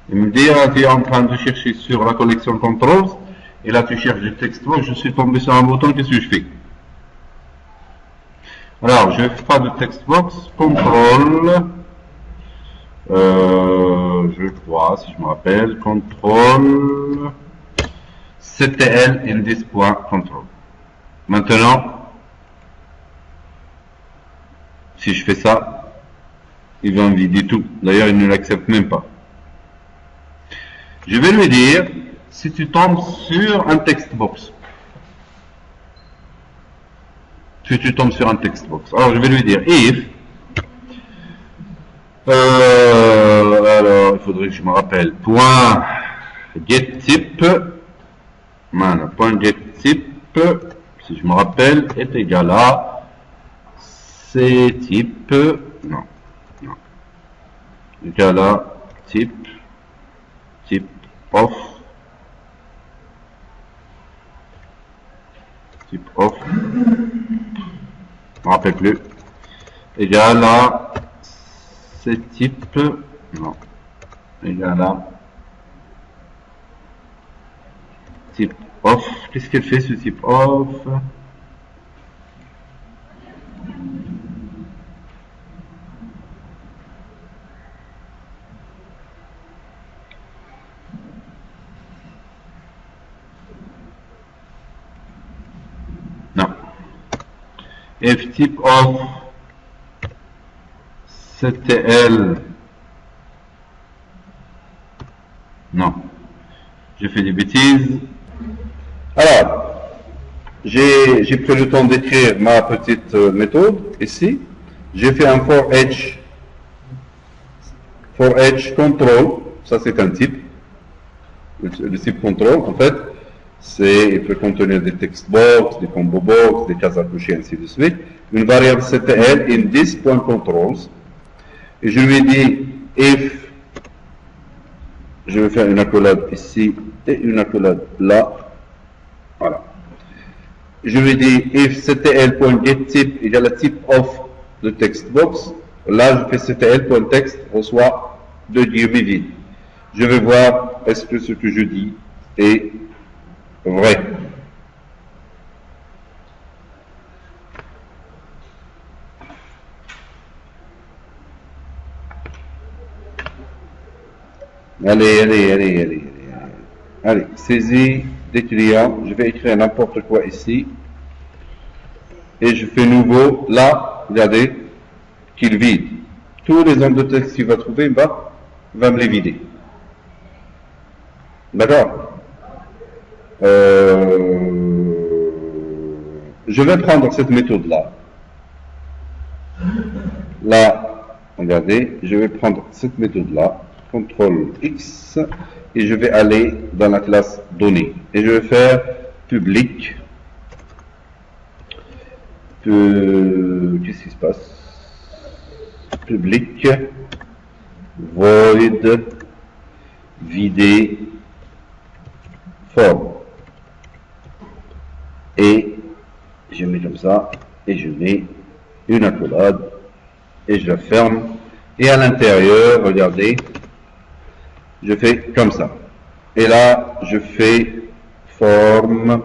Il me dit, tu es en train de chercher sur la collection controls, et là tu cherches des textbox, je suis tombé sur un bouton, qu'est-ce que je fais? Alors, je fais pas de textbox, contrôle, je crois, si je me rappelle, contrôle, CTL index.control. Maintenant, Si je fais ça, il va me vider tout. D'ailleurs, il ne l'accepte même pas. Je vais lui dire, si tu tombes sur un text box. Si tu tombes sur un text box. Alors, je vais lui dire, if. Alors, il faudrait que je me rappelle. Point getType. Voilà, point getType, si je me rappelle, est égal à ctype. Non. Égal à type of. Type of. Je me rappelle plus. Égal à ctype. Non. Égal à type of. Qu'est-ce qu'elle fait ce type of? Non. If type of CTL. Non. J'ai fait des bêtises. Alors, j'ai pris le temps d'écrire ma petite méthode ici. J'ai fait un for each control. Ça, c'est un type. Le type control, en fait, il peut contenir des text box, des combo box, des cases à coucher, ainsi de suite. Une variable CTL in this point controls. Et je lui ai dit if. Je vais faire une accolade ici et une accolade là. Voilà. Je lui dis if ctl.getType égale à type of the text box. Là, je fais ctl.text reçoit 2 guillemets vides. Je vais voir est-ce que ce que je dis est vrai. Allez, saisie des clients. Je vais écrire n'importe quoi ici. Et je fais nouveau. Là, regardez, qu'il vide. Tous les angles de texte qu'il va trouver, va me les vider. D'accord? Je vais prendre cette méthode-là. Là, regardez, je vais prendre cette méthode-là. CTRL X et je vais aller dans la classe données et je vais faire public. Qu'est-ce qui se passe? Public void vider forme et je mets comme ça et je mets une accolade et je la ferme et à l'intérieur, regardez, je fais comme ça. Et là, je fais forme.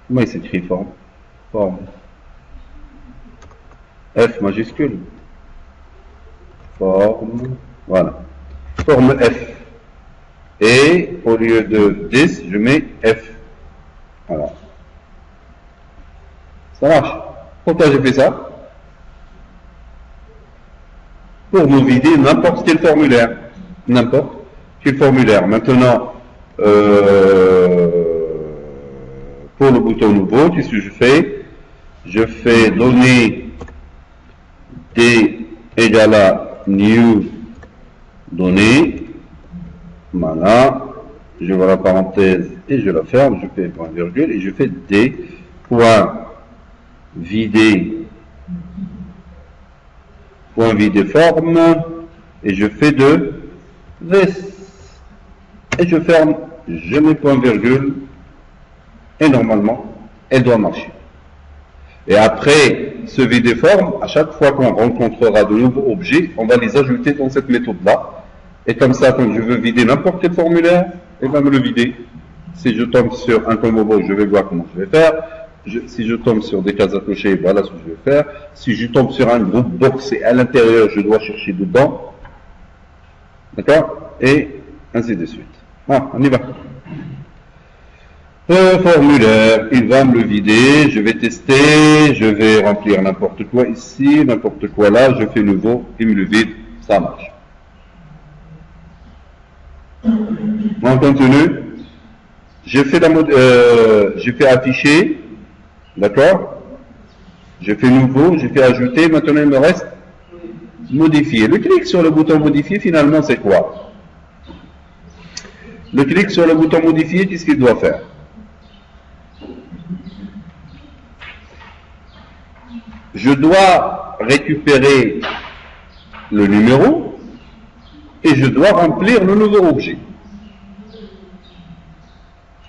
Comment il s'écrit forme? Forme. F majuscule. Forme. Voilà. Forme F. Et au lieu de 10, je mets F. Voilà. Ça marche. Pourquoi j'ai fait ça? Pour me vider n'importe quel formulaire. N'importe quel formulaire. Maintenant, pour le bouton nouveau, qu'est-ce que je fais? Je fais donner D égale à new données. Voilà, je vois la parenthèse et je la ferme, je fais point virgule et je fais D point vider forme et je fais de this et je ferme, je mets point virgule et normalement elle doit marcher. Et après ce vider forme, à chaque fois qu'on rencontrera de nouveaux objets, on va les ajouter dans cette méthode-là. Et comme ça, quand je veux vider n'importe quel formulaire, il va me le vider. Si je tombe sur un combo box, je vais voir comment je vais faire. Si je tombe sur des cases à cocher, voilà ce que je vais faire. Si je tombe sur un groupe box et à l'intérieur, je dois chercher dedans. D'accord? Et ainsi de suite. Ah, on y va. Formulaire, il va me le vider, je vais tester, je vais remplir n'importe quoi ici, n'importe quoi là, je fais nouveau, il me le vide, ça marche. On continue. J'ai fait afficher, d'accord? J'ai fait nouveau, j'ai fait ajouter, maintenant il me reste modifier. Le clic sur le bouton modifier, finalement, c'est quoi? Le clic sur le bouton modifier, qu'est-ce qu'il doit faire? Je dois récupérer le numéro et je dois remplir le nouveau objet.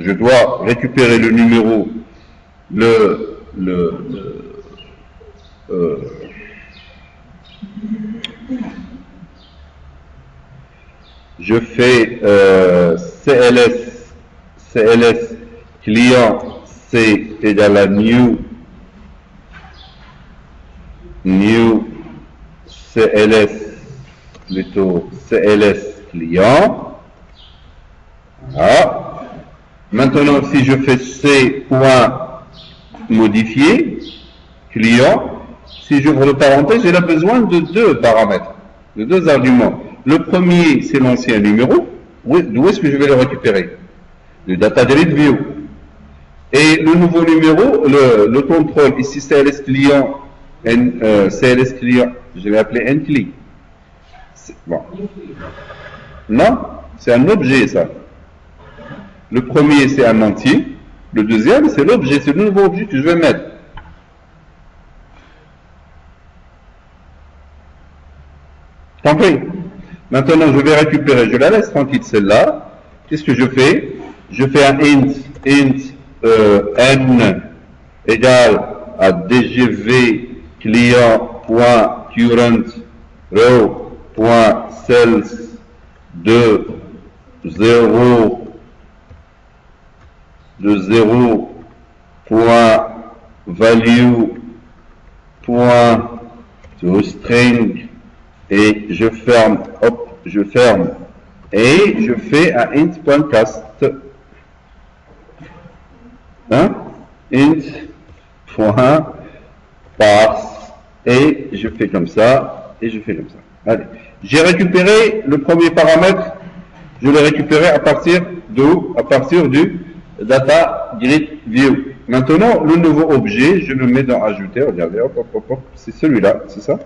Je dois récupérer le numéro, je fais CLS client C égale à new CLS plutôt CLS client. Voilà. Maintenant, si je fais C point modifié client, si j'ouvre le parenthèse, j'ai besoin de deux paramètres, de deux arguments. Le premier, c'est l'ancien numéro. D'où est-ce que je vais le récupérer? Le data delete view. Et le nouveau numéro, le contrôle, ici CLS client, CLS client, je vais appeler NCLI. Bon. Non, c'est un objet ça. Le premier c'est un entier, le deuxième c'est l'objet, c'est le nouveau objet que je vais mettre. Compris? Maintenant je vais récupérer, je la laisse tranquille celle-là. Qu'est-ce que je fais? Je fais un int n égale à dgv client.current row.cells de 0 value to string et je ferme, hop, je ferme et je fais un int.cast. Hein? int.parse et je fais comme ça et je fais comme ça. Allez, j'ai récupéré le premier paramètre, je l'ai récupéré à partir d'où? À partir du data grid view. Maintenant, le nouveau objet, je le mets dans ajouter, regardez, hop, hop, hop, hop, c'est celui-là, c'est ça?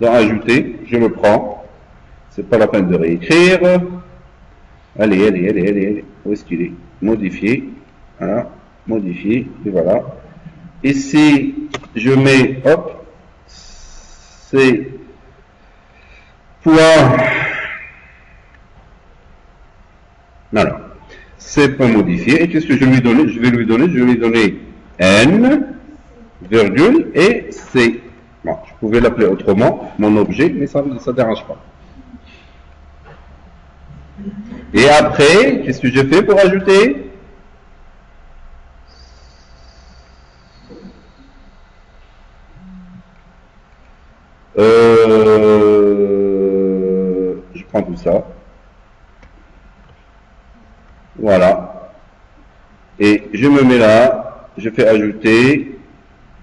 Dans ajouter, je le prends, c'est pas la peine de réécrire. Allez, où est-ce qu'il est? Modifier, voilà, modifier, et voilà. Ici, je mets, hop, c'est point, alors, c'est point modifier, et qu'est-ce que je lui donne? Je vais lui donner n, virgule, et c. Bon, je pouvais l'appeler autrement, mon objet, mais ça ne dérange pas. Et après, qu'est-ce que je fais pour ajouter? Je prends tout ça. Voilà. Et je me mets là, je fais ajouter.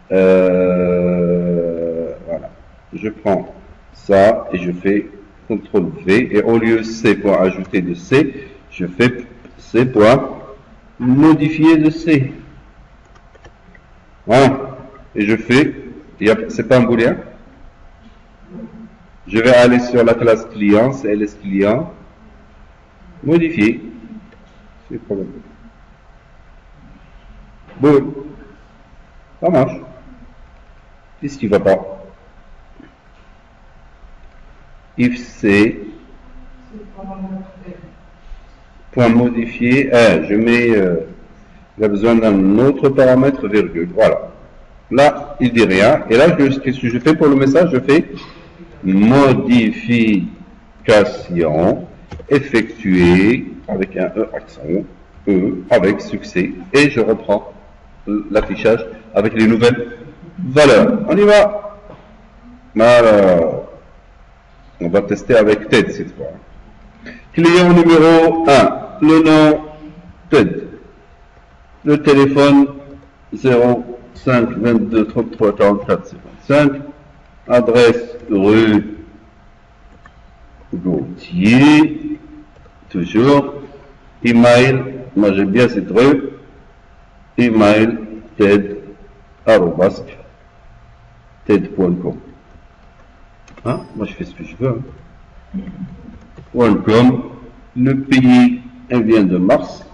Voilà. Je prends ça et je fais CTRL V et au lieu C pour ajouter de C, je fais C pour modifier de C. Voilà. Et je fais, c'est pas un booléen. Je vais aller sur la classe client, CLS client, modifier. C'est le problème. Bon. Ça marche. Qu'est-ce qui ne va pas? If C point modifier, je mets, il a besoin d'un autre paramètre, virgule, voilà. Là, il dit rien, et là, qu'est-ce que je fais pour le message? Je fais modification effectuée avec un E accent, E, avec succès, et je reprends l'affichage avec les nouvelles valeurs. On y va. Alors, On va tester avec Ted cette fois. Client numéro 1, le nom Ted. Le téléphone 05 22 33 44 55. Adresse rue Gauthier. Toujours. Email, moi j'aime bien cette rue. Email ted@ted.com. Hein? Moi je fais ce que je veux. Hein. .com. Le pays, elle vient de Mars.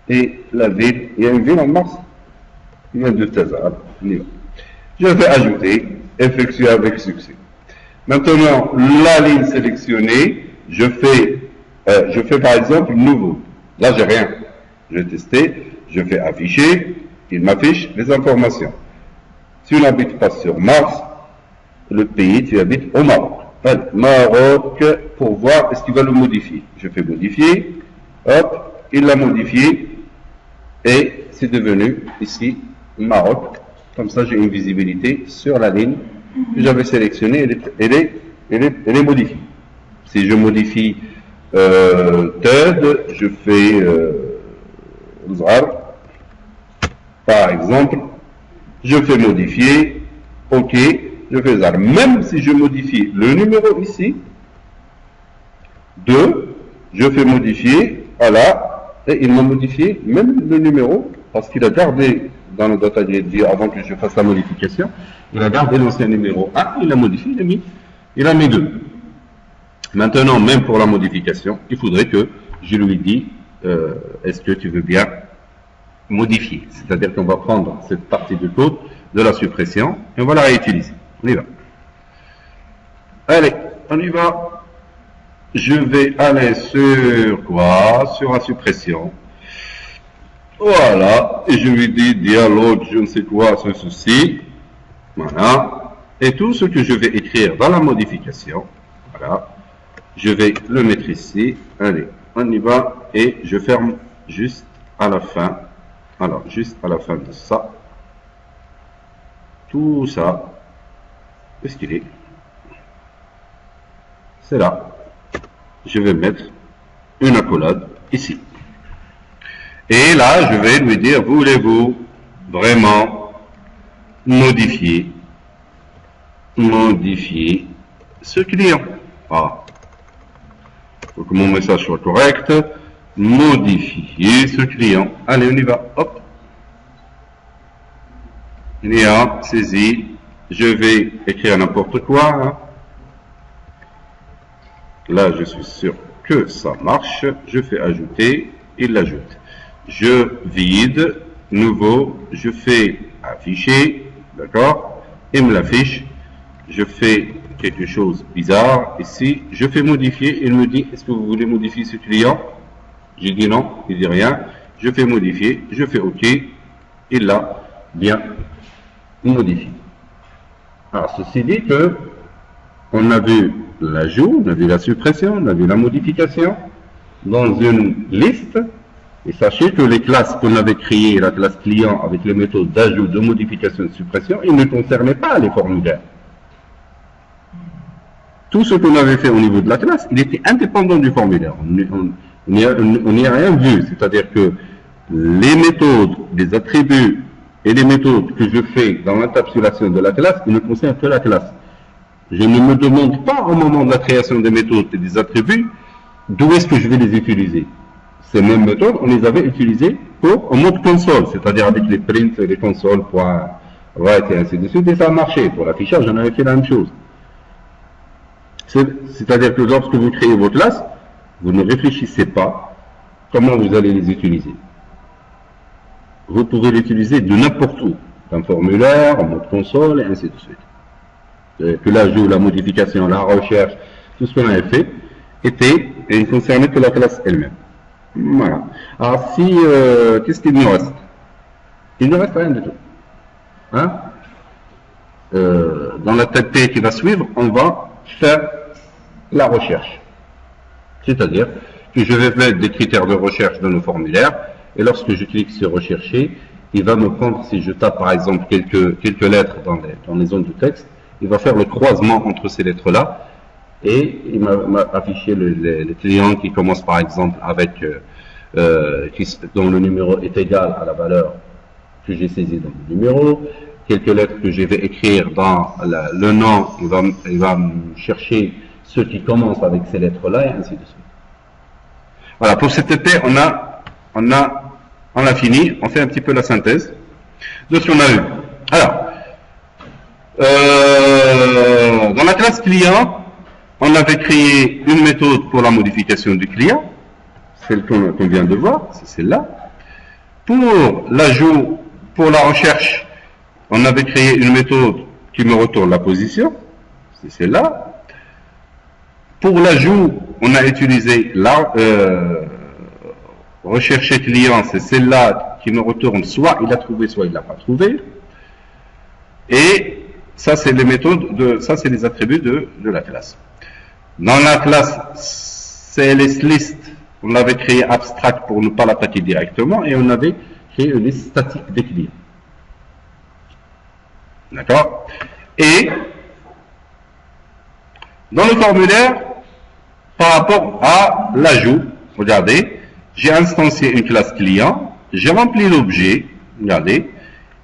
Et la ville, il y a une ville en Mars. Il vient de Tazar. Je vais ajouter, effectuer avec succès. Maintenant, la ligne sélectionnée, je fais par exemple nouveau. Là, j'ai rien. Je vais tester. Je fais afficher. Il m'affiche les informations. Tu n'habites pas sur Mars. Le pays, tu habites au Maroc. Maroc, pour voir est-ce qu'il va le modifier. Je fais modifier. Hop, il l'a modifié. Et c'est devenu ici Maroc. Comme ça, j'ai une visibilité sur la ligne que j'avais sélectionnée. Elle est modifiée. Si je modifie TED, je fais par exemple, je fais modifier, OK, je fais ZAR. Même si je modifie le numéro ici, 2, je fais modifier, voilà, et il m'a modifié même le numéro, parce qu'il a gardé dans le data grid avant que je fasse la modification, il a gardé l'ancien numéro 1, il l'a modifié, il a mis 2. Maintenant, même pour la modification, il faudrait que je lui dise, est-ce que tu veux bien modifier? C'est-à-dire qu'on va prendre cette partie de code de la suppression et on va la réutiliser. On y va. Allez, on y va. Je vais aller sur quoi? Sur la suppression. Voilà. Et je lui dis dialogue, je ne sais quoi, ceci. Voilà. Et tout ce que je vais écrire dans la modification, voilà. Je vais le mettre ici. Allez, on y va. Et je ferme juste à la fin. Alors, juste à la fin de ça. Tout ça. Où est-ce qu'il est? C'est là. Je vais mettre une accolade ici. Et là, je vais lui dire, voulez-vous vraiment modifier ce client? Ah. Faut que mon message soit correct. Modifier ce client. Allez, on y va. Hop. Il y a saisi. Je vais écrire n'importe quoi. Hein. Là, je suis sûr que ça marche. Je fais ajouter. Il l'ajoute. Je vide. Nouveau. Je fais afficher. D'accord. Il me l'affiche. Je fais quelque chose de bizarre ici. Je fais modifier. Il me dit, est-ce que vous voulez modifier ce client? J'ai dit non, il dit rien. Je fais modifier, je fais OK. Il l'a bien modifié. Alors, ceci dit que on a vu l'ajout, on a vu la suppression, on a vu la modification dans une liste. Et sachez que les classes qu'on avait créées, la classe client avec les méthodes d'ajout, de modification et de suppression, ils ne concernaient pas les formulaires. Tout ce qu'on avait fait au niveau de la classe, il était indépendant du formulaire. On n'y a rien vu, c'est-à-dire que les méthodes, les attributs et les méthodes que je fais dans l'encapsulation de la classe, ils ne concernent que la classe. Je ne me demande pas au moment de la création des méthodes et des attributs d'où est-ce que je vais les utiliser. Ces mêmes méthodes, on les avait utilisées en mode console, c'est-à-dire avec les prints et les consoles, write et ainsi de suite, et ça a marché. Pour l'affichage, j'en avais fait la même chose. C'est-à-dire que lorsque vous créez vos classes, vous ne réfléchissez pas comment vous allez les utiliser. Vous pouvez l'utiliser de n'importe où, d'un formulaire, en mode console, et ainsi de suite. Que l'ajout, la modification, la recherche, tout ce qu'on avait fait, était et ne concernait que la classe elle-même. Voilà. Alors si, qu'est-ce qu'il nous reste? Il ne reste rien du tout. Hein? Dans la TP qui va suivre, on va faire la recherche. C'est-à-dire que je vais mettre des critères de recherche dans nos formulaires, et lorsque je clique sur rechercher, il va me prendre, si je tape par exemple quelques lettres dans les zones de texte, il va faire le croisement entre ces lettres-là, et il m'a affiché le client qui commence par exemple avec dont le numéro est égal à la valeur que j'ai saisie dans le numéro, quelques lettres que je vais écrire dans le nom, il va me chercher ceux qui commencent avec ces lettres-là, et ainsi de suite. Voilà, pour cet été, on a fini, on fait un petit peu la synthèse de ce qu'on a eu. Alors, dans la classe client, on avait créé une méthode pour la modification du client, celle qu'on vient de voir, c'est celle-là. Pour l'ajout, pour la recherche, on avait créé une méthode qui me retourne la position, c'est celle-là. Pour l'ajout, on a utilisé la rechercher client, c'est celle-là qui me retourne soit il a trouvé, soit il l'a pas trouvé. Et ça, c'est les méthodes ça, c'est les attributs de la classe. Dans la classe CLS list, on l'avait créé abstract pour ne pas l'attaquer directement et on avait créé une liste statique des clients. D'accord? Et dans le formulaire, par rapport à l'ajout, regardez, j'ai instancié une classe client, j'ai rempli l'objet, regardez,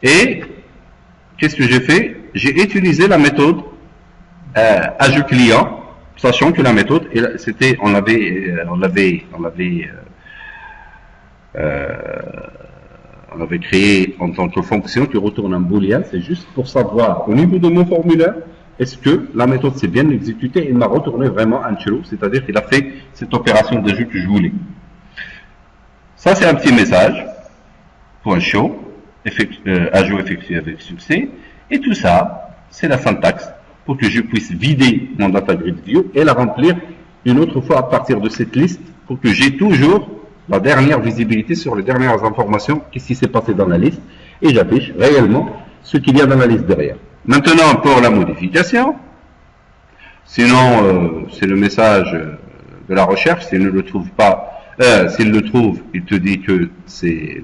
et qu'est-ce que j'ai fait? J'ai utilisé la méthode ajout client, sachant que la méthode, c'était, on l'avait créé en tant que fonction qui retourne un booléen. C'est juste pour savoir au niveau de mon formulaire, est-ce que la méthode s'est bien exécutée? Il m'a retourné vraiment un true, c'est-à-dire qu'il a fait cette opération d'ajout que je voulais. Ça, c'est un petit message, point show, ajout effectué avec succès, et tout ça, c'est la syntaxe pour que je puisse vider mon data grid view et la remplir une autre fois à partir de cette liste pour que j'ai toujours la dernière visibilité sur les dernières informations, qu'est-ce qui s'est passé dans la liste, et j'affiche réellement ce qu'il y a dans la liste derrière. Maintenant, pour la modification, sinon, c'est le message de la recherche, s'il ne le trouve pas, s'il le trouve, il te dit que c'est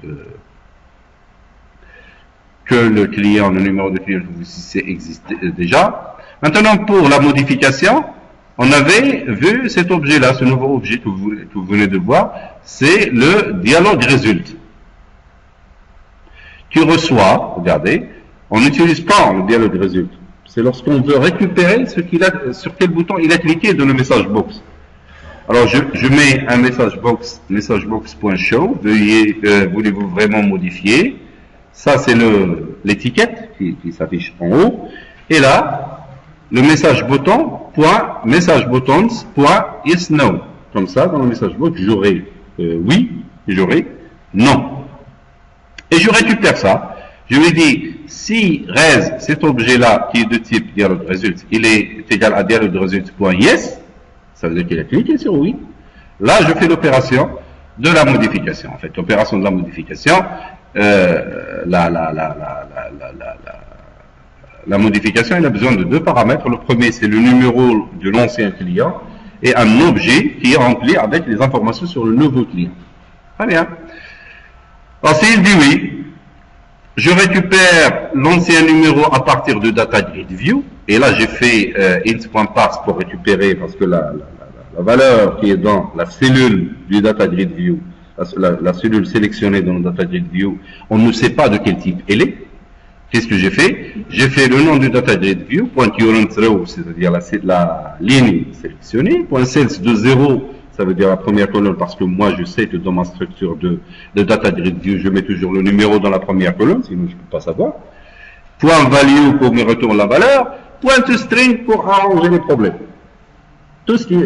le client, le numéro de client que vous existe déjà. Maintenant, pour la modification, on avait vu cet objet-là, ce nouveau objet que vous venez de voir, c'est le dialogue résulte. Qui reçoit, regardez, on n'utilise pas le dialogue résulte. C'est lorsqu'on veut récupérer ce qu'il a, sur quel bouton il a cliqué dans le message box. Alors, je mets un message box.show, voulez-vous vraiment modifier? Ça, c'est l'étiquette qui s'affiche en haut. Et là, le message button, message buttons, yes, no. Comme ça, dans le message box, j'aurai oui, et j'aurai non. Et je récupère ça. Je lui dis, si res, cet objet-là, qui est de type dialogue result, il est égal à dialogue result.yes, ça veut dire qu'il a cliqué sur oui. Là, je fais l'opération de la modification. En fait, l'opération de la modification, la modification, elle a besoin de deux paramètres. Le premier, c'est le numéro de l'ancien client et un objet qui est rempli avec les informations sur le nouveau client. Très bien. Alors, s'il dit oui, je récupère l'ancien numéro à partir de data grid view. Et là, j'ai fait int.parse pour récupérer, parce que la valeur qui est dans la cellule du data grid view, la cellule sélectionnée dans le data grid view, on ne sait pas de quel type elle est. Qu'est-ce que j'ai fait? J'ai fait le nom du data grid view, .currentRow, c'est-à-dire la ligne sélectionnée, .sales de 0, ça veut dire la première colonne, parce que moi je sais que dans ma structure de data grid view, je mets toujours le numéro dans la première colonne, sinon je ne peux pas savoir. .value pour me retourner la valeur, .toString pour arranger les problèmes. Tout ce qui,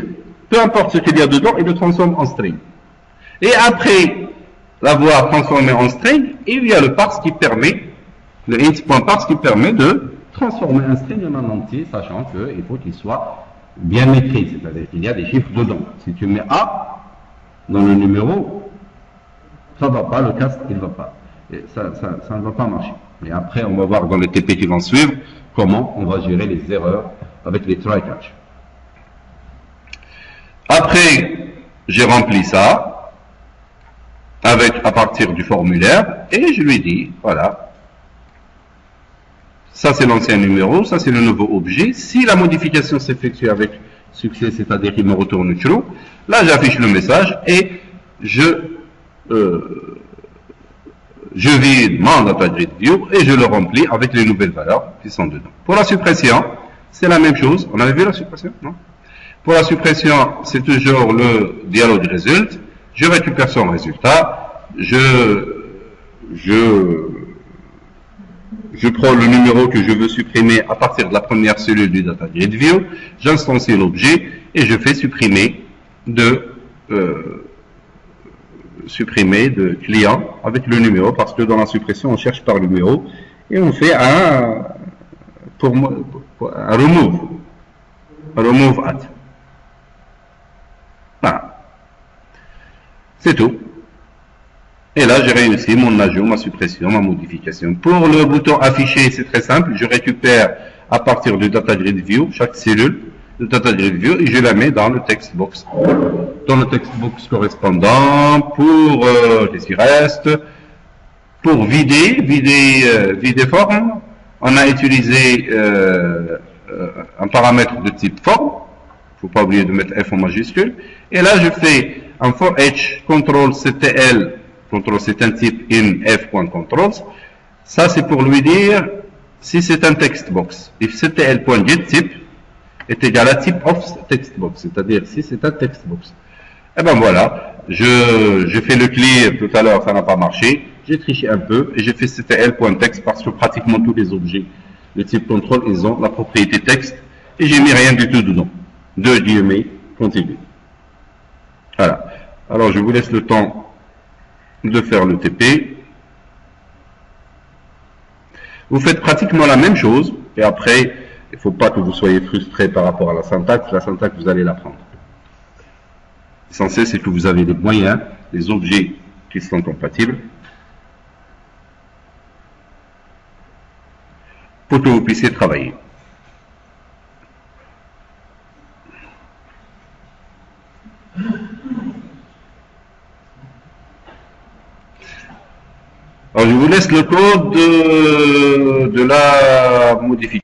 peu importe ce qu'il y a dedans, il le transforme en string. Et après l'avoir transformé en string, il y a le parse qui permet, le int.parse qui permet de transformer un string en un entier, sachant qu'il faut qu'il soit bien écrit, c'est-à-dire qu'il y a des chiffres dedans. Si tu mets A dans le numéro, ça ne va pas, le cast, il ne va pas. Et ça ne va pas marcher. Et après, on va voir dans les TP qui vont suivre comment on va gérer les erreurs avec les try-catch. Après, j'ai rempli ça à partir du formulaire et je lui dis, voilà, ça c'est l'ancien numéro, ça c'est le nouveau objet. Si la modification s'effectue avec succès, c'est-à-dire qu'il me retourne true. Là, j'affiche le message et je vide mon data grid view et je le remplis avec les nouvelles valeurs qui sont dedans. Pour la suppression, c'est la même chose. On avait vu la suppression, non? Pour la suppression, c'est toujours le dialogue result. Je récupère son résultat. Je prends le numéro que je veux supprimer à partir de la première cellule du data grid view. J'instancie l'objet et je fais supprimer de client avec le numéro, parce que dans la suppression, on cherche par numéro et on fait un remove at. Voilà. C'est tout. Et là, j'ai réussi mon ajout, ma suppression, ma modification. Pour le bouton afficher, c'est très simple. Je récupère à partir du data grid view chaque cellule de data grid view et je la mets dans le text box. Dans le text box correspondant pour qu'est-ce qui reste, pour vider forme. On a utilisé un paramètre de type forme. Il ne faut pas oublier de mettre F en majuscule. Et là, je fais un for h control ctl. Control, c'est un type in f.controls. Ça, c'est pour lui dire si c'est un text box. If ctl.getType est égal à type of text box, c'est-à-dire si c'est un text box. Et ben voilà, j'ai fait le clear tout à l'heure, ça n'a pas marché. J'ai triché un peu et j'ai fait ctl.text parce que pratiquement tous les objets de type control, ils ont la propriété texte et j'ai mis rien du tout dedans. Deux guillemets, continue. Voilà. Alors je vous laisse le temps de faire le TP. Vous faites pratiquement la même chose et après, il ne faut pas que vous soyez frustré par rapport à la syntaxe. La syntaxe, vous allez l'apprendre. L'essentiel, c'est que vous avez les moyens, les objets qui sont compatibles pour que vous puissiez travailler. Alors, je vous laisse le code de la modification.